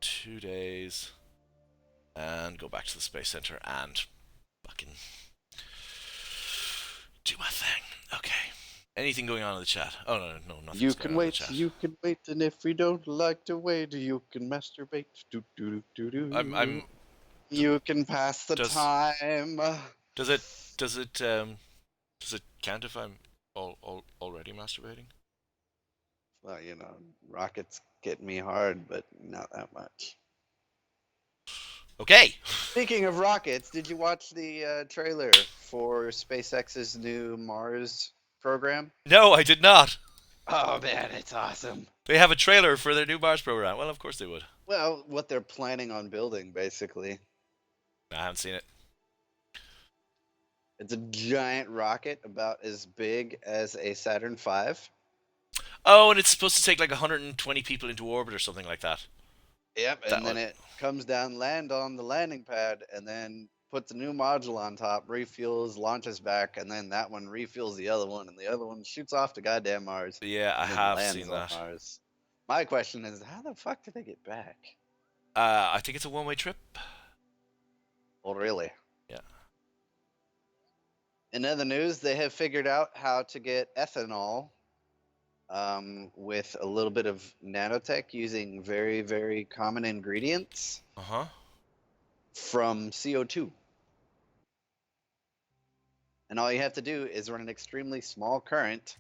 2 days. And go back to the Space Center and fucking do my thing. Okay. Anything going on in the chat? Oh, no, nothing. You can wait, and if we don't like to wait, you can masturbate. Do, do, do, do, do. You can pass the time. Does it count if I'm already masturbating? Well, you know, rockets get me hard, but not that much. Okay. Speaking of rockets, did you watch the trailer for SpaceX's new Mars program? No, I did not. Oh man, it's awesome. They have a trailer for their new Mars program. Well, of course they would. Well, what they're planning on building, basically. I haven't seen it. It's a giant rocket about as big as a Saturn V. Oh, and it's supposed to take like 120 people into orbit or something like that. Yep, That and then one. it comes down, land on the landing pad, and then puts a new module on top, refuels, launches back, and then that one refuels the other one, and the other one shoots off to goddamn Mars, Yeah, I and then have lands seen on that. Mars. My question is, how the fuck did they get back? I think it's a one-way trip. Well, really? Yeah. In other news, they have figured out how to get ethanol with a little bit of nanotech using very, very common ingredients Uh huh. from CO2. And all you have to do is run an extremely small current,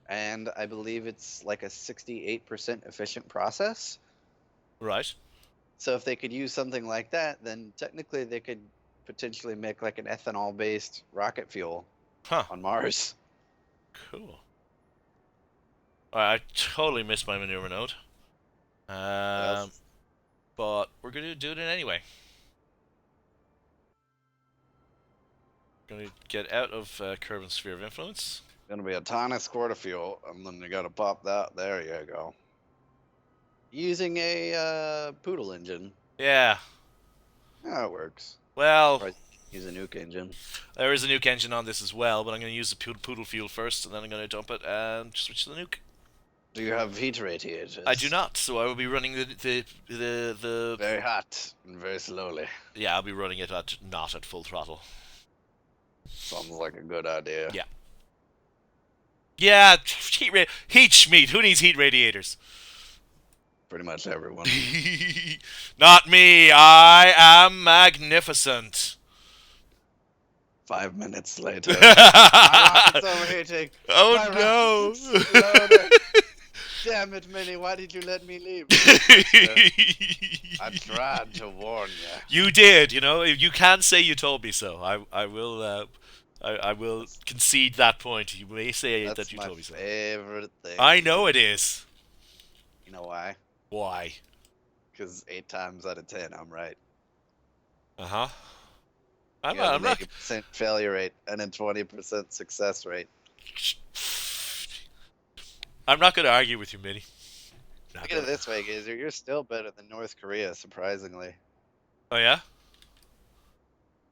and I believe it's like a 68% efficient process. Right. So if they could use something like that, then technically they could potentially make like an ethanol-based rocket fuel Huh. on Mars. Cool. I totally missed my maneuver node. Well, But we're gonna do it anyway. Gonna get out of Kerbal Sphere of Influence. gonna be a tiny squirt of fuel, and then you gotta pop that. There you go. Using a poodle engine. Yeah. Yeah, it works. Well, Or use a nuke engine. there is a nuke engine on this as well, but I'm gonna use the poodle fuel first, and then I'm gonna dump it and switch to the nuke. Do you have heat radiators? I do not, so I will be running the. Very hot and very slowly. Yeah, I'll be running it at not at full throttle. Sounds like a good idea. Yeah. Yeah, heat schmeat. Who needs heat radiators? Pretty much everyone. Not me. I am magnificent. 5 minutes later. My rocket's overheating. Oh My no. rocket's exploding. Damn it, Minnie, why did you let me leave? I tried to warn you. You did, you know. You can say you told me so. I will. I will concede that point. You may say that you told me so. That's my favorite thing. I know it is. You know why? Why? Because 8 times out of 10, I'm right. Uh huh. You have a 80% failure rate and a 20% success rate. I'm not going to argue with you, Minnie. Look at it this way, Gazer. You're still better than North Korea, surprisingly. Oh yeah.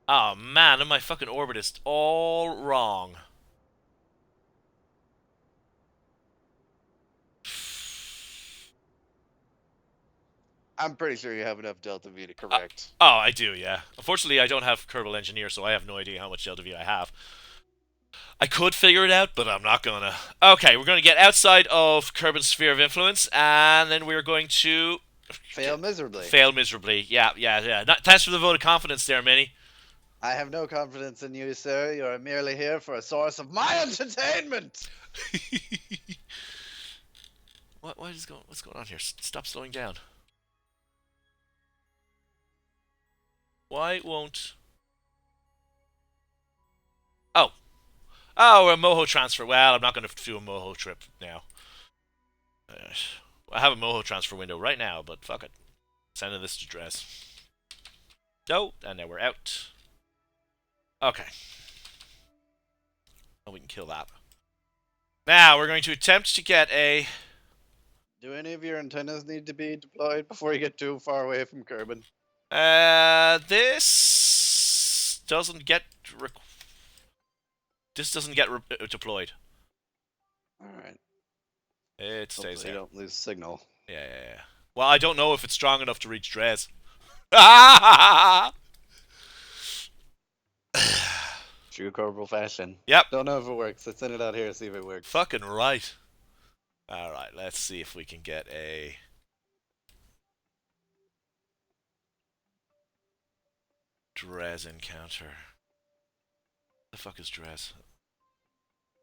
Oh man, and my fucking orbit is all wrong. I'm pretty sure you have enough Delta V to correct. Oh, I do, yeah. Unfortunately, I don't have Kerbal Engineer, so I have no idea how much Delta V I have. I could figure it out, but I'm not gonna. Okay, we're gonna get outside of Kerbal Sphere of Influence, and then we're going to Fail miserably. fail miserably. Yeah. Thanks for the vote of confidence there, Minnie. I have no confidence in you, sir. You're merely here for a source of my entertainment. What's going on here? Stop slowing down. Why won't... Oh. Oh, a Moho transfer. Well, I'm not going to do a Moho trip now. I have a Moho transfer window right now, but fuck it. Sending this to Dress. No, and now we're out. Okay. Oh, we can kill that. Now, we're going to attempt to get a... Do any of your antennas need to be deployed before you get too far away from Kerbin? This doesn't get... This doesn't get deployed. Alright. It stays Hopefully there. you don't lose signal. Yeah. Well, I don't know if it's strong enough to reach Drez. True Kerbal fashion. Yep. Don't know if it works. Let's send it out here and see if it works. Fucking right. Alright, let's see if we can get a... Drez encounter. The fuck is Drez?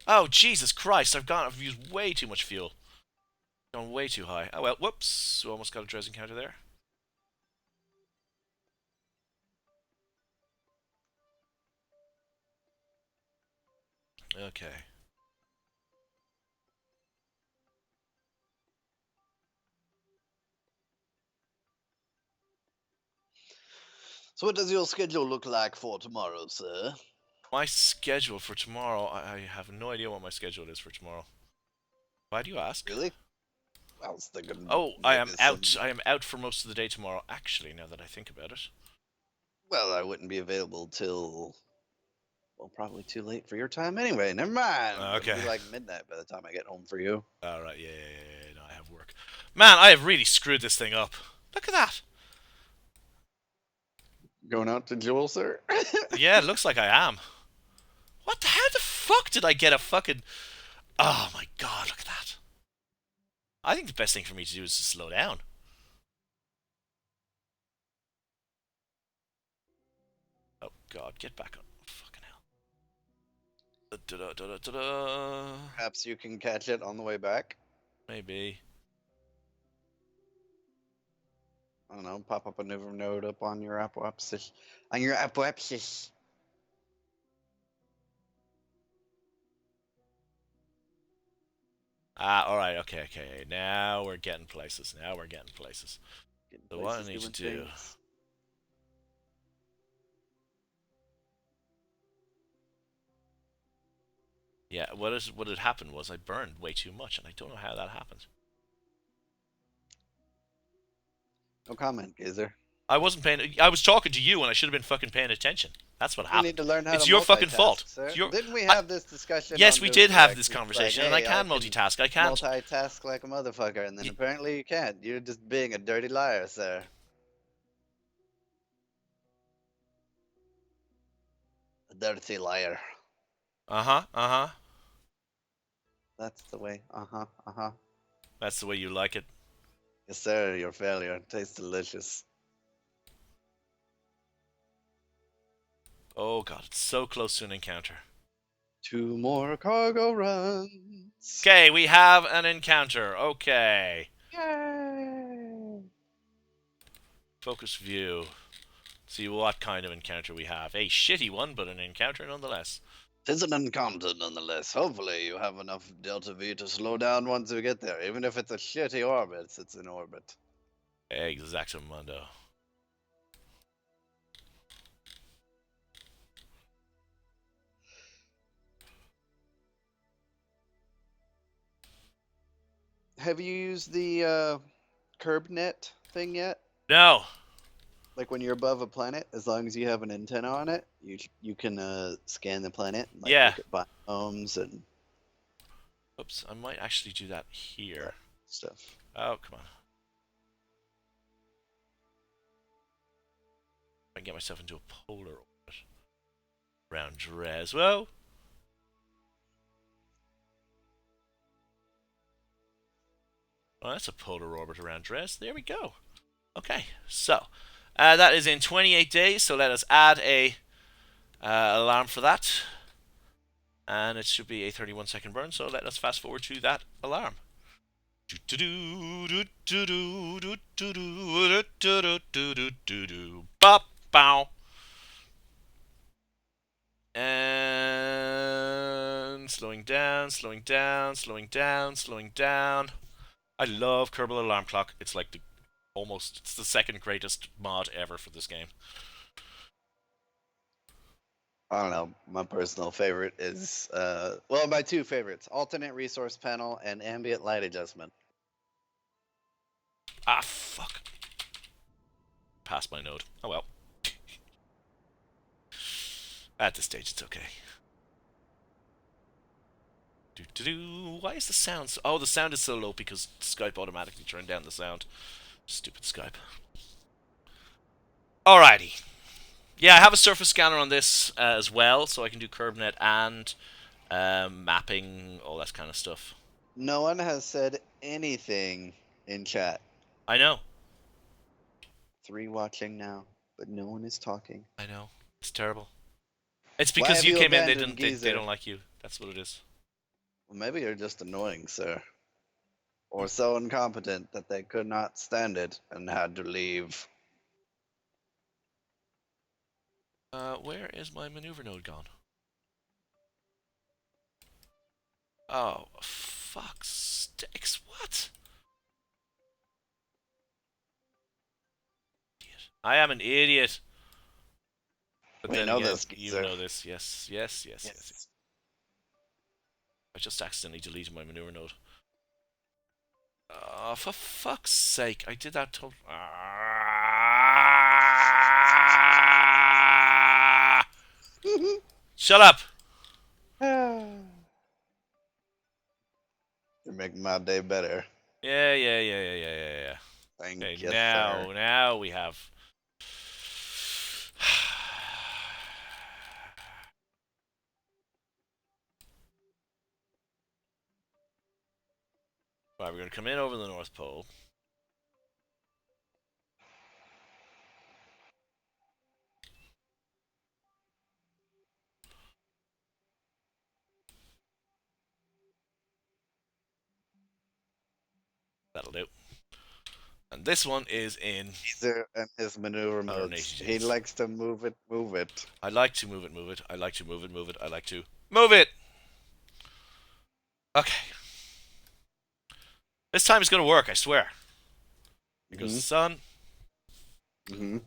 Oh, Jesus Christ, I've used way too much fuel. Gone way too high. Oh well, whoops. Almost got a Drez encounter there. Okay. So what does your schedule look like for tomorrow, sir? My schedule for tomorrow. I have no idea what my schedule is for tomorrow. Why do you ask? Really? I was thinking Oh, I am maybe out. some. I am out for most of the day tomorrow. Actually, now that I think about it. Well, I wouldn't be available till, well, probably too late for your time anyway. Never mind. It'll be Okay. like midnight by the time I get home for you. All right. Yeah. No, I have work. Man, I have really screwed this thing up. Look at that. Going out to Jewel, sir? Yeah, it looks like I am. What the? How the fuck did I get a fucking? Oh my god! Look at that. I think the best thing for me to do is to slow down. Oh god, get back on. Fucking hell. Da-da-da-da-da-da. Perhaps you can catch it on the way back. Maybe. I don't know. Pop up a new node up on your Apple apps. On your Apple apps. Ah, alright, okay. Now we're getting places. Getting So what I places, need to doing do... things. Yeah, what had happened was I burned way too much, and I don't know how that happened. No comment, Gazer. I wasn't paying... I was talking to you, and I should have been fucking paying attention. That's what You need happened. to learn how to It's your fucking multitask, fault. sir. It's your... Didn't we I, have this discussion yes, on we News did have Direct? this It's conversation, like, and I hey, I can can multitask. I can't... multitask like a motherfucker, and then Y- apparently you can't. You're just being a dirty liar, sir. A dirty liar. uh-huh. That's the way. Uh huh. That's the way you like it. Yes, sir. Your failure tastes delicious. Oh god, it's so close to an encounter. 2 more cargo runs. Okay, we have an encounter. Okay. Yay! Focus view. See what kind of encounter we have. A shitty one, but an encounter nonetheless. Tis an encounter nonetheless. Hopefully you have enough Delta V to slow down once we get there. Even if it's a shitty orbit, it's in orbit. Exactamundo. Have you used the CurbNet thing yet? No. Like when you're above a planet, as long as you have an antenna on it, you can scan the planet and like Yeah. look at biomes and Oops, I might actually do that that here. stuff. Oh, come on. I can get myself into a polar orbit. Around Dres. Whoa! Oh, that's a polar orbit around Dres. There we go. Okay, so that is in 28 days. So let us add a alarm for that, and it should be a 31-second burn. So let us fast forward to that alarm. Bop bow. And slowing down. I love Kerbal Alarm Clock. It's like it's the second greatest mod ever for this game. I don't know. My personal favorite is well, my 2 favorites: alternate resource panel and ambient light adjustment. Ah, fuck. Passed my node. Oh well. At this stage, it's okay. Why is the sound so... Oh, the sound is so low because Skype automatically turned down the sound. Stupid Skype. Alrighty. Yeah, I have a surface scanner on this as well, so I can do CurbNet and mapping, all that kind of stuff. No one has said anything in chat. I know. 3 watching now, but no one is talking. I know. It's terrible. It's Why because have you you came in. abandoned They Geezer? don't like you. That's what it is. Well, maybe you're just annoying, sir. Or so incompetent that they could not stand it and had to leave. Where is my maneuver node gone? Oh, fuck sticks. What? I am an idiot. But We then know again, this, you geezer. know this. Yes, yes, yes, yes, yes. Yes. I just accidentally deleted my manure node. Oh, for fuck's sake! I did that to. Ah! Shut up! You're making my day better. Yeah, yeah, yeah, yeah, yeah, yeah, yeah. Okay, Thank you, sir. now we have. Right, we're gonna come in over the North Pole. That'll do. And this one is in Geezer and his maneuver 180 modes. He days. likes to move it, move it. I like to move it, move it. I like to move it, move it. I like to move it. Okay. This time it's gonna work, I swear. Here goes Mm-hmm. the sun. Mm-hmm.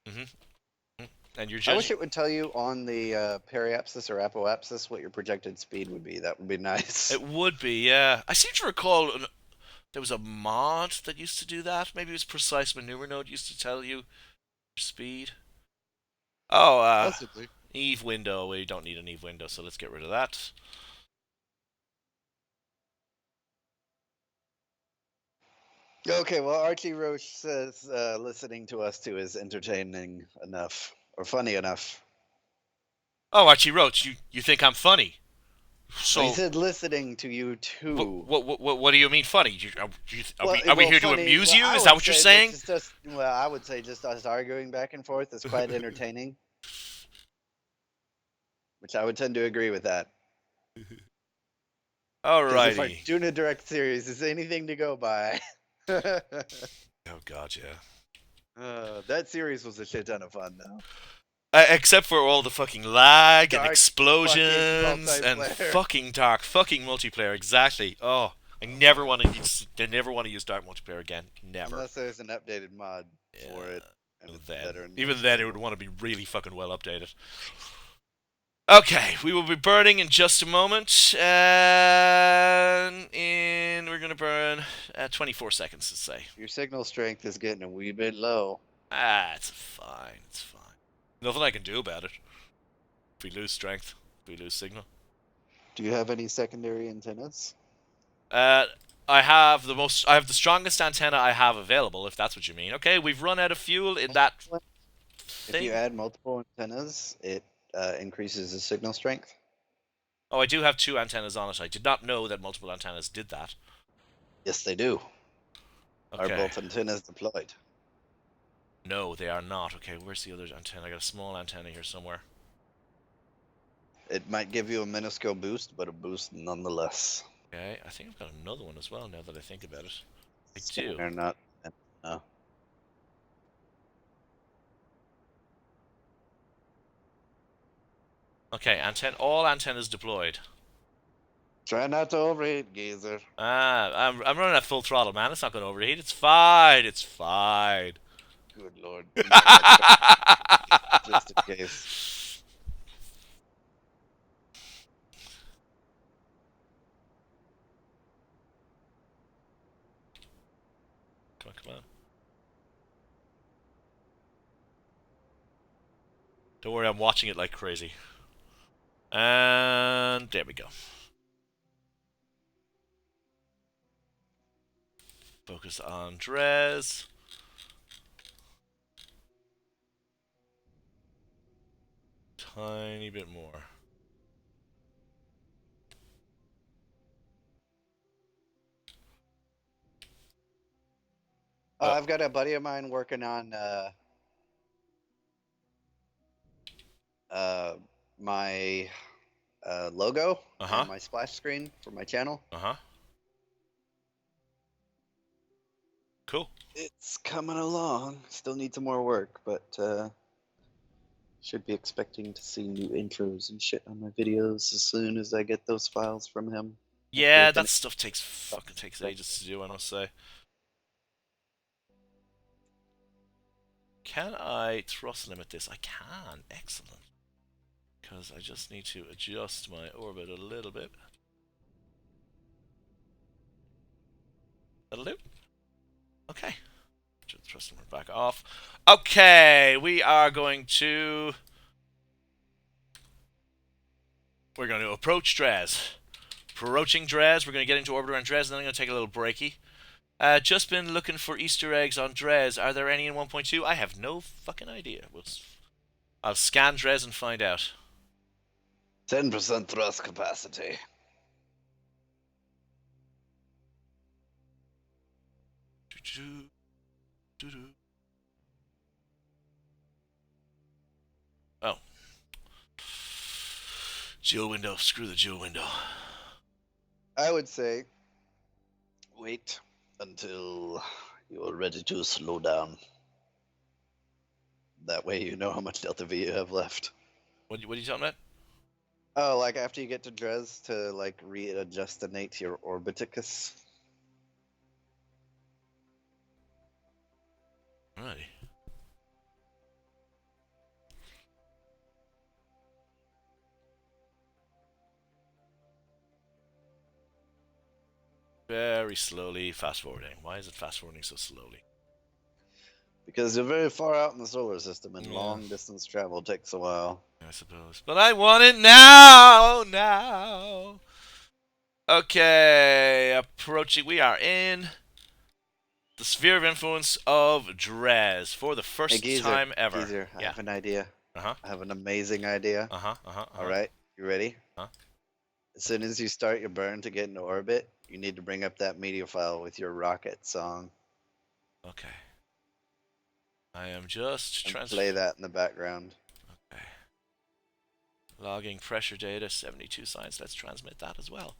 Mm-hmm. And you're I wish judging. it would tell you on the periapsis or apoapsis what your projected speed would be. That would be nice. It would be, yeah. I seem to recall there was a mod that used to do that. Maybe it was Precise Maneuver Node used to tell you your speed. Oh, Possibly. Eve window. We don't need an Eve window, so let's get rid of that. Okay, well, Archie Roche says listening to us too is entertaining enough or funny enough. Oh, Archie Roach, you think I'm funny? Well, he So said listening to you what too. what do you mean funny? Well, Are we well, here to funny. amuse Well, you? I Is that would what you're say this saying? is just. Well, I would say just us arguing back and forth is quite entertaining, which I would tend to agree with that. Because if Alrighty. Arjuna Direct Series is anything to go by, Oh god, yeah. that series was a shit ton of fun, though. Except for all the fucking lag and Dark fucking explosions and multiplayer. fucking dark fucking multiplayer. Exactly. Oh, I never want to use. I never want to use dark multiplayer again. Never. Unless there's an updated mod for Yeah. it, and it's Then, better and more even then, it would stable. want to be really fucking well updated. Okay, we will be burning in just a moment. And we're gonna burn 24 seconds, let's say. Your signal strength is getting a wee bit low. Ah, it's fine. It's fine. Nothing I can do about it. If we lose strength, if we lose signal. Do you have any secondary antennas? Uh, I have the most. I have the strongest antenna I have available. If that's what you mean. Okay, we've run out of fuel in that If you thing. add multiple antennas, it increases the signal strength. Oh, I do have two antennas on it. I did not know that multiple antennas did that. Yes, they do. Are Okay. both antennas deployed? No, they are not. Okay, where's the other antenna? I got a small antenna here somewhere. It might give you a minuscule boost, but a boost nonetheless. Okay, I think I've got another one as well now that I think about it. I do. They're not. No. Okay, all antennas deployed. Try not to overheat, geezer. I'm running at full throttle, man. It's not going to overheat. It's fine. It's fine. Good lord. You might have to just in case. Come on, come on. Don't worry, I'm watching it like crazy. And there we go. Focus on Drez. Tiny bit more. Oh, I've got a buddy of mine working on my logo uh-huh. and my splash screen for my channel. Uh-huh. Cool. It's coming along. Still need some more work, but should be expecting to see new intros and shit on my videos as soon as I get those files from him. Yeah, that stuff fucking takes ages to do, I must say. Can I thrust limit this? I can. Excellent. Because I just need to adjust my orbit a little bit. That'll do. Okay. Thrust limit back off. Okay, we are going to... We're going to approach Dres. Approaching Dres, we're going to get into orbit around Dres, and then I'm going to take a little breaky. Just been looking for Easter eggs on Dres. Are there any in 1.2? I have no fucking idea. I'll scan Dres and find out. 10% thrust capacity. Oh. Dual window. Screw the dual window. I would say wait until you're ready to slow down. That way you know how much delta V you have left. What are you talking about? Oh, like after you get to Dres to like readjustinate your orbiticus. Alrighty. Very slowly fast forwarding. Why is it fast forwarding so slowly? Because you're very far out in the solar system and Yeah. long distance travel takes a while. I suppose. But I want it now! Now! Okay, approaching. We are in the sphere of influence of Dres for the first time ever. Geezer, I Yeah. have an idea. Uh-huh. I have an amazing idea. Uh-huh. Alright, you ready? Huh? As soon as you start your burn to get into orbit, you need to bring up that media file with your rocket song. Okay. I am just And play that in the background. Okay. Logging pressure data, 72 science. Let's transmit that as well.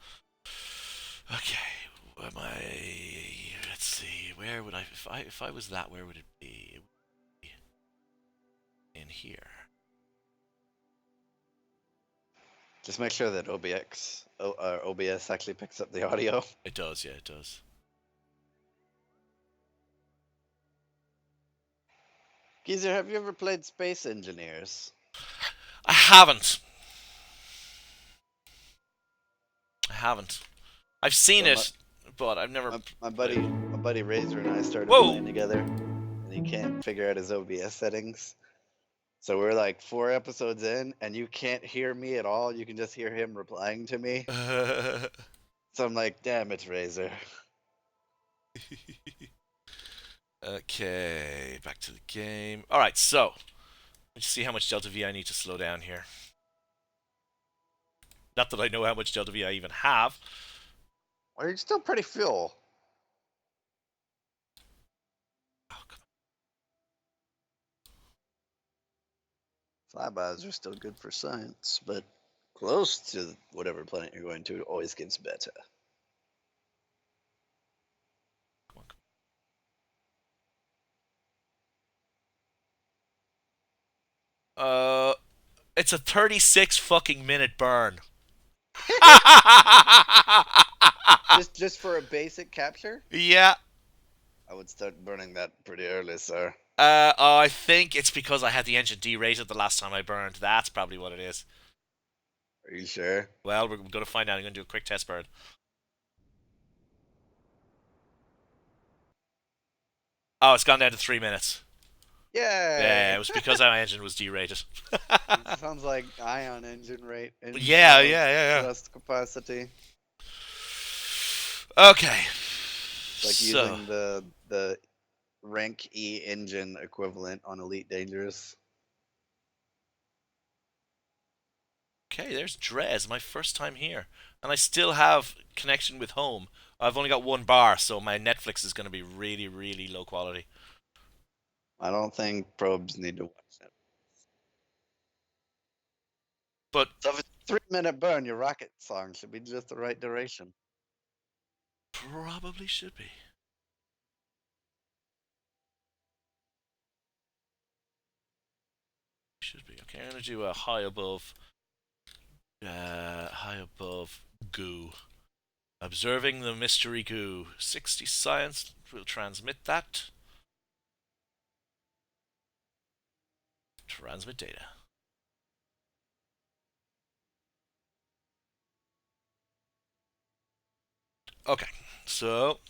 Okay. Am I? Let's see. Where would if I was that? Where would it be? It would be in here. Just make sure that OBS actually picks up the audio. It does. Yeah, it does. Geezer, have you ever played Space Engineers? I haven't. I've seen it, but I've never. My buddy Razor and I started Whoa! playing together, and he can't figure out his OBS settings. So we're like 4 episodes in, and you can't hear me at all. You can just hear him replying to me. So I'm like, damn it, Razor. Okay, back to the game. All right, so let's see how much delta V I need to slow down here. Not that I know how much delta V I even have. Well, you're still pretty full. Oh, come Flybys are still good for science, but close to whatever planet you're going to always gets better. on. It's a 36 fucking minute burn. just for a basic capture? Yeah. I would start burning that pretty early, sir. I think it's because I had the engine derated the last time I burned. That's probably what it is. Are you sure? Well, we're going to find out. I'm going to do a quick test burn. Oh, it's gone down to 3 minutes. Yay! Yeah, it was because my engine was derated. It sounds like ion engine rate. Yeah. Thrust capacity. Okay. It's like using the rank E engine equivalent on Elite Dangerous. Okay, there's Dres, my first time here. And I still have connection with home. I've only got 1 bar, so my Netflix is going to be really, really low quality. I don't think probes need to watch it. But So if it's a 3-minute burn, your rocket song should be just the right duration. probably should be. Should be. Okay, I'm going to do a high above goo. Observing the mystery goo. 60 science will transmit that. Transmit data. Okay, so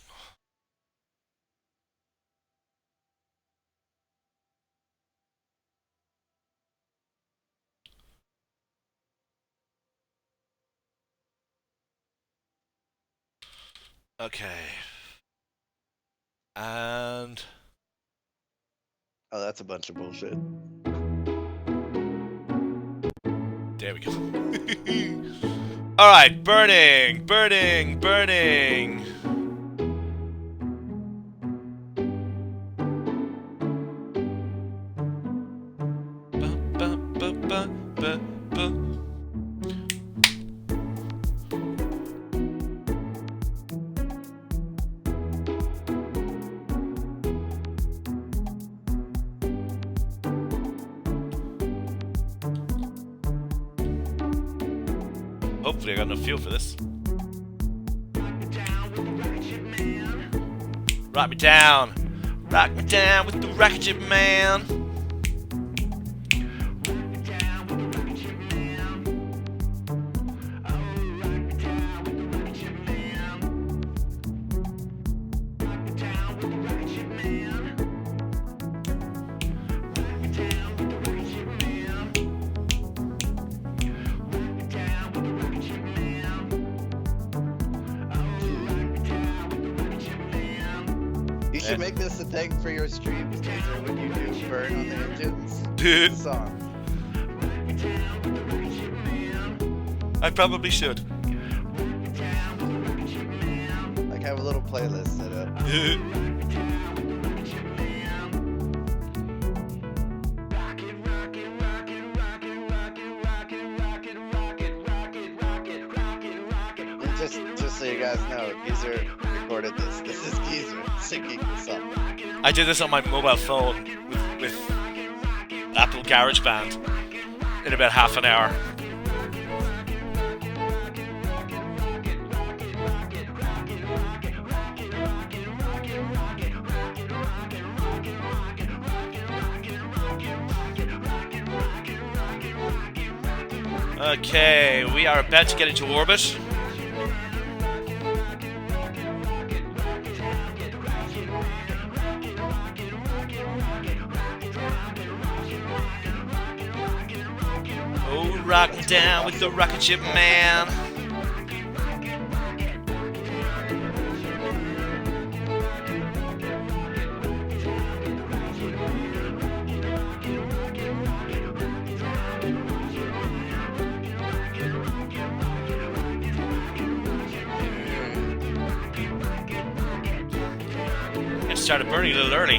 okay, and Oh, that's a bunch of bullshit. there we go. All right, burning, burning, burning. Ba, ba, ba, ba, ba. Hopefully I got enough fuel for this. Rock me down. Rock me down with the rocket ship man. You should make this a thing for your streams, Taser, when you do burn on the engines. Dude, Song. I probably should. Like have a little playlist set up. And just so you guys know, Geezer recorded this. This is Geezer singing the song. I did this on my mobile phone with Apple GarageBand in about half an hour. Okay, we are about to get into orbit. Oh, rockin' down with the rocket ship man. It started burning a little early.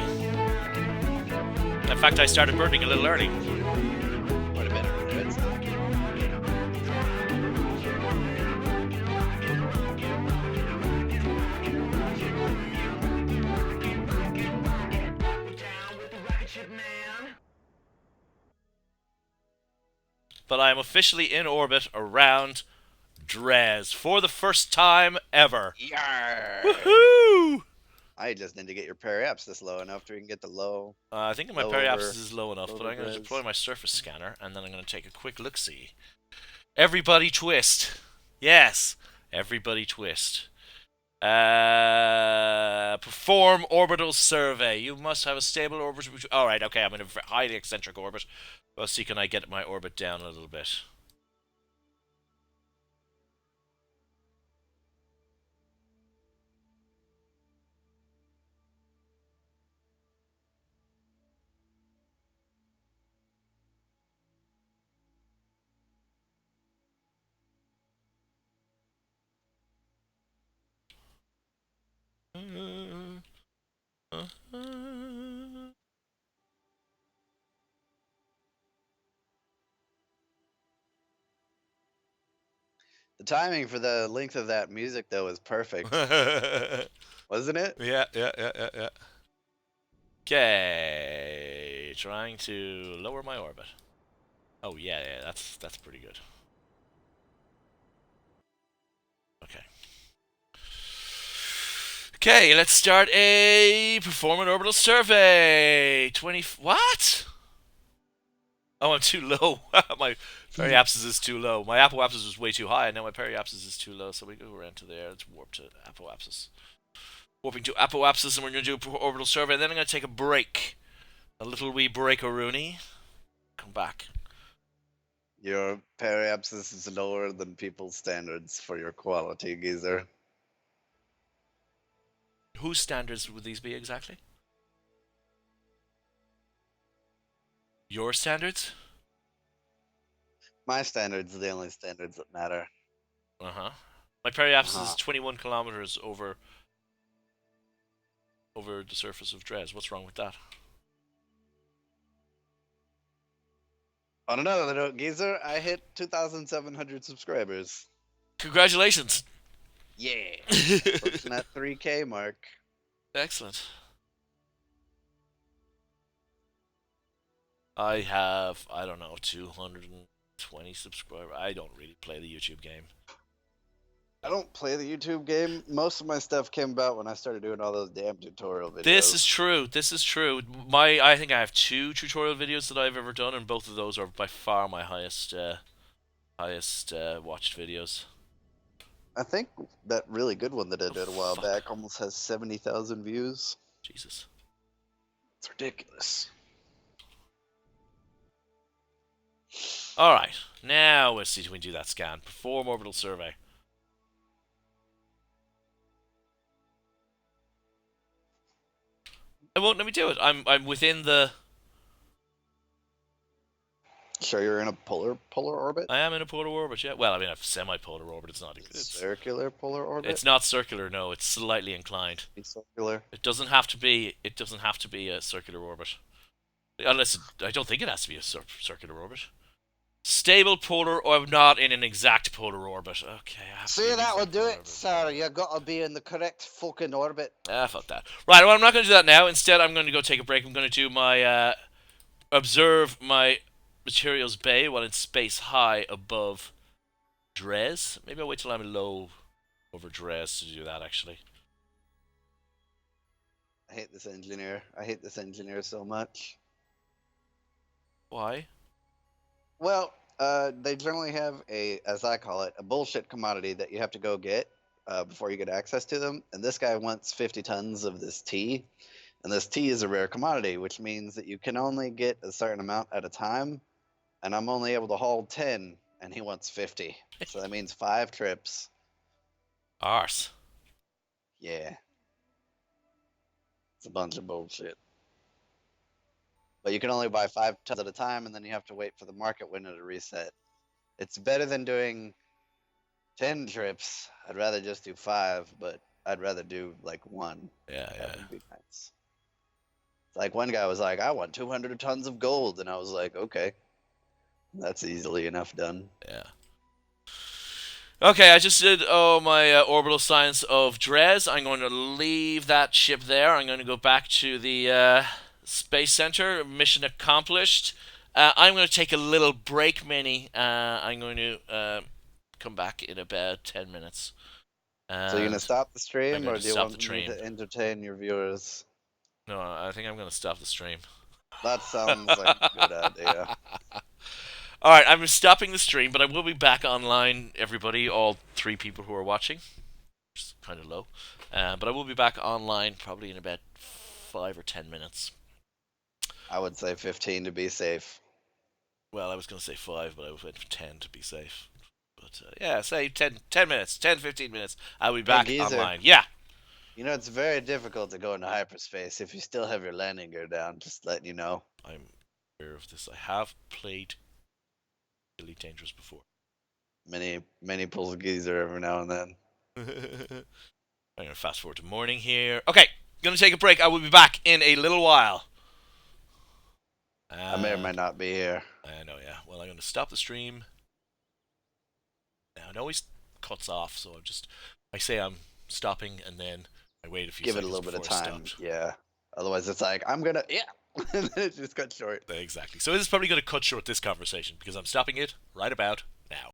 In fact, I started burning a little early. Quite a bit earlier, I'd say. But I am officially in orbit around Dres for the first time ever. Yarr! Woohoo! I just need to get your periapsis low enough so we can get the low. I think my Low periapsis over- is low enough, but over I'm going to Dres. deploy my surface scanner, and then I'm going to take a quick look-see. Everybody twist. Yes, everybody twist. Perform orbital survey. You must have a stable orbit. Alright, okay, I'm in a highly eccentric orbit. Let's see, can I get my orbit down a little bit? The timing for the length of that music though is perfect, wasn't it? Yeah. Okay, trying to lower my orbit. Oh yeah, that's pretty good. Okay. Okay, let's start a perform an orbital survey. What? Oh, I'm too low. My periapsis is too low. My apoapsis was way too high, and now my periapsis is too low. So we go around to there. Let's warp to apoapsis. Warping to apoapsis, and we're going to do a orbital survey. Then I'm going to take a break. A little wee break-a-rooney. Come back. Your periapsis is lower than people's standards for your quality, geezer. Whose standards would these be exactly? Your standards? My standards are the only standards that matter. Uh-huh. My periapsis is 21 kilometers over the surface of Dres. What's wrong with that? On another note, geezer, I hit 2,700 subscribers. Congratulations! Yeah. Approaching that 3K mark. Excellent. I have, I don't know, 220 subscribers. I don't really play the YouTube game. I don't play the YouTube game. Most of my stuff came about when I started doing all those damn tutorial videos. This is true. This is true. I think I have 2 tutorial videos that I've ever done, and both of those are by far my highest watched videos. I think that really good one that I did a while back almost has 70,000 views. Jesus. It's ridiculous. Alright, now let's see if we can do that scan. Perform orbital survey. It won't let me do it. I'm within the... Sure you're in a polar orbit? I am in a polar orbit, yeah. Well, I mean, a semi-polar orbit. It's not... It's circular polar orbit? It's not circular, no. It's slightly inclined. It's circular? It doesn't have to be... It doesn't have to be a circular orbit. Unless... I don't think it has to be a circular orbit. Stable polar or not in an exact polar orbit. Okay, I have to see, that will do it, sir. You gotta be in the correct fucking orbit. Ah, fuck that. Right, well, I'm not going to do that now. Instead, I'm going to go take a break. I'm going to do my, observe my materials bay while in space high above Dres. Maybe I'll wait till I'm low over Dres to do that, actually. I hate this engineer. I hate this engineer so much. Why? Well, they generally have a, as I call it, a bullshit commodity that you have to go get before you get access to them. And this guy wants 50 tons of this tea. And this tea is a rare commodity, which means that you can only get a certain amount at a time. And I'm only able to haul 10, and he wants 50. So that means 5 trips. Arse. Yeah. It's a bunch of bullshit. But you can only buy 5 tons at a time, and then you have to wait for the market window to reset. It's better than doing 10 trips. I'd rather just do 5, but I'd rather do like 1. Yeah, that would be nice. It's like one guy was like, I want 200 tons of gold, and I was like, okay, that's easily enough done. Yeah. Okay, I just did my orbital science of Dres. I'm going to leave that ship there. I'm going to go back to the Space Center. Mission accomplished. I'm going to take a little break, Minnie. I'm going to come back in about 10 minutes. So you're going to stop the stream, or do you want me to entertain your viewers? No, I think I'm going to stop the stream. That sounds like a good idea. Alright, I'm stopping the stream, but I will be back online, everybody, all 3 people who are watching. Which is kind of low. But I will be back online probably in about 5 or 10 minutes. I would say 15 to be safe. Well, I was going to say 5, but I went for 10 to be safe. But yeah, say 10 minutes, 10, 15 minutes. I'll be back online. Yeah. You know, it's very difficult to go into hyperspace if you still have your landing gear down, just letting you know. I'm aware of this. I have played Elite Dangerous before. Many pulls a geezer every now and then. I'm going to fast forward to morning here. Okay, going to take a break. I will be back in a little while. I may or may not be here. I know, yeah. Well, I'm going to stop the stream. Now, it always cuts off, so I say I'm stopping, and then I wait a few seconds. Give it a little bit of time, yeah. Otherwise, it's like, I'm going to, yeah. And then it just cut short. Exactly. So this is probably going to cut short this conversation, because I'm stopping it right about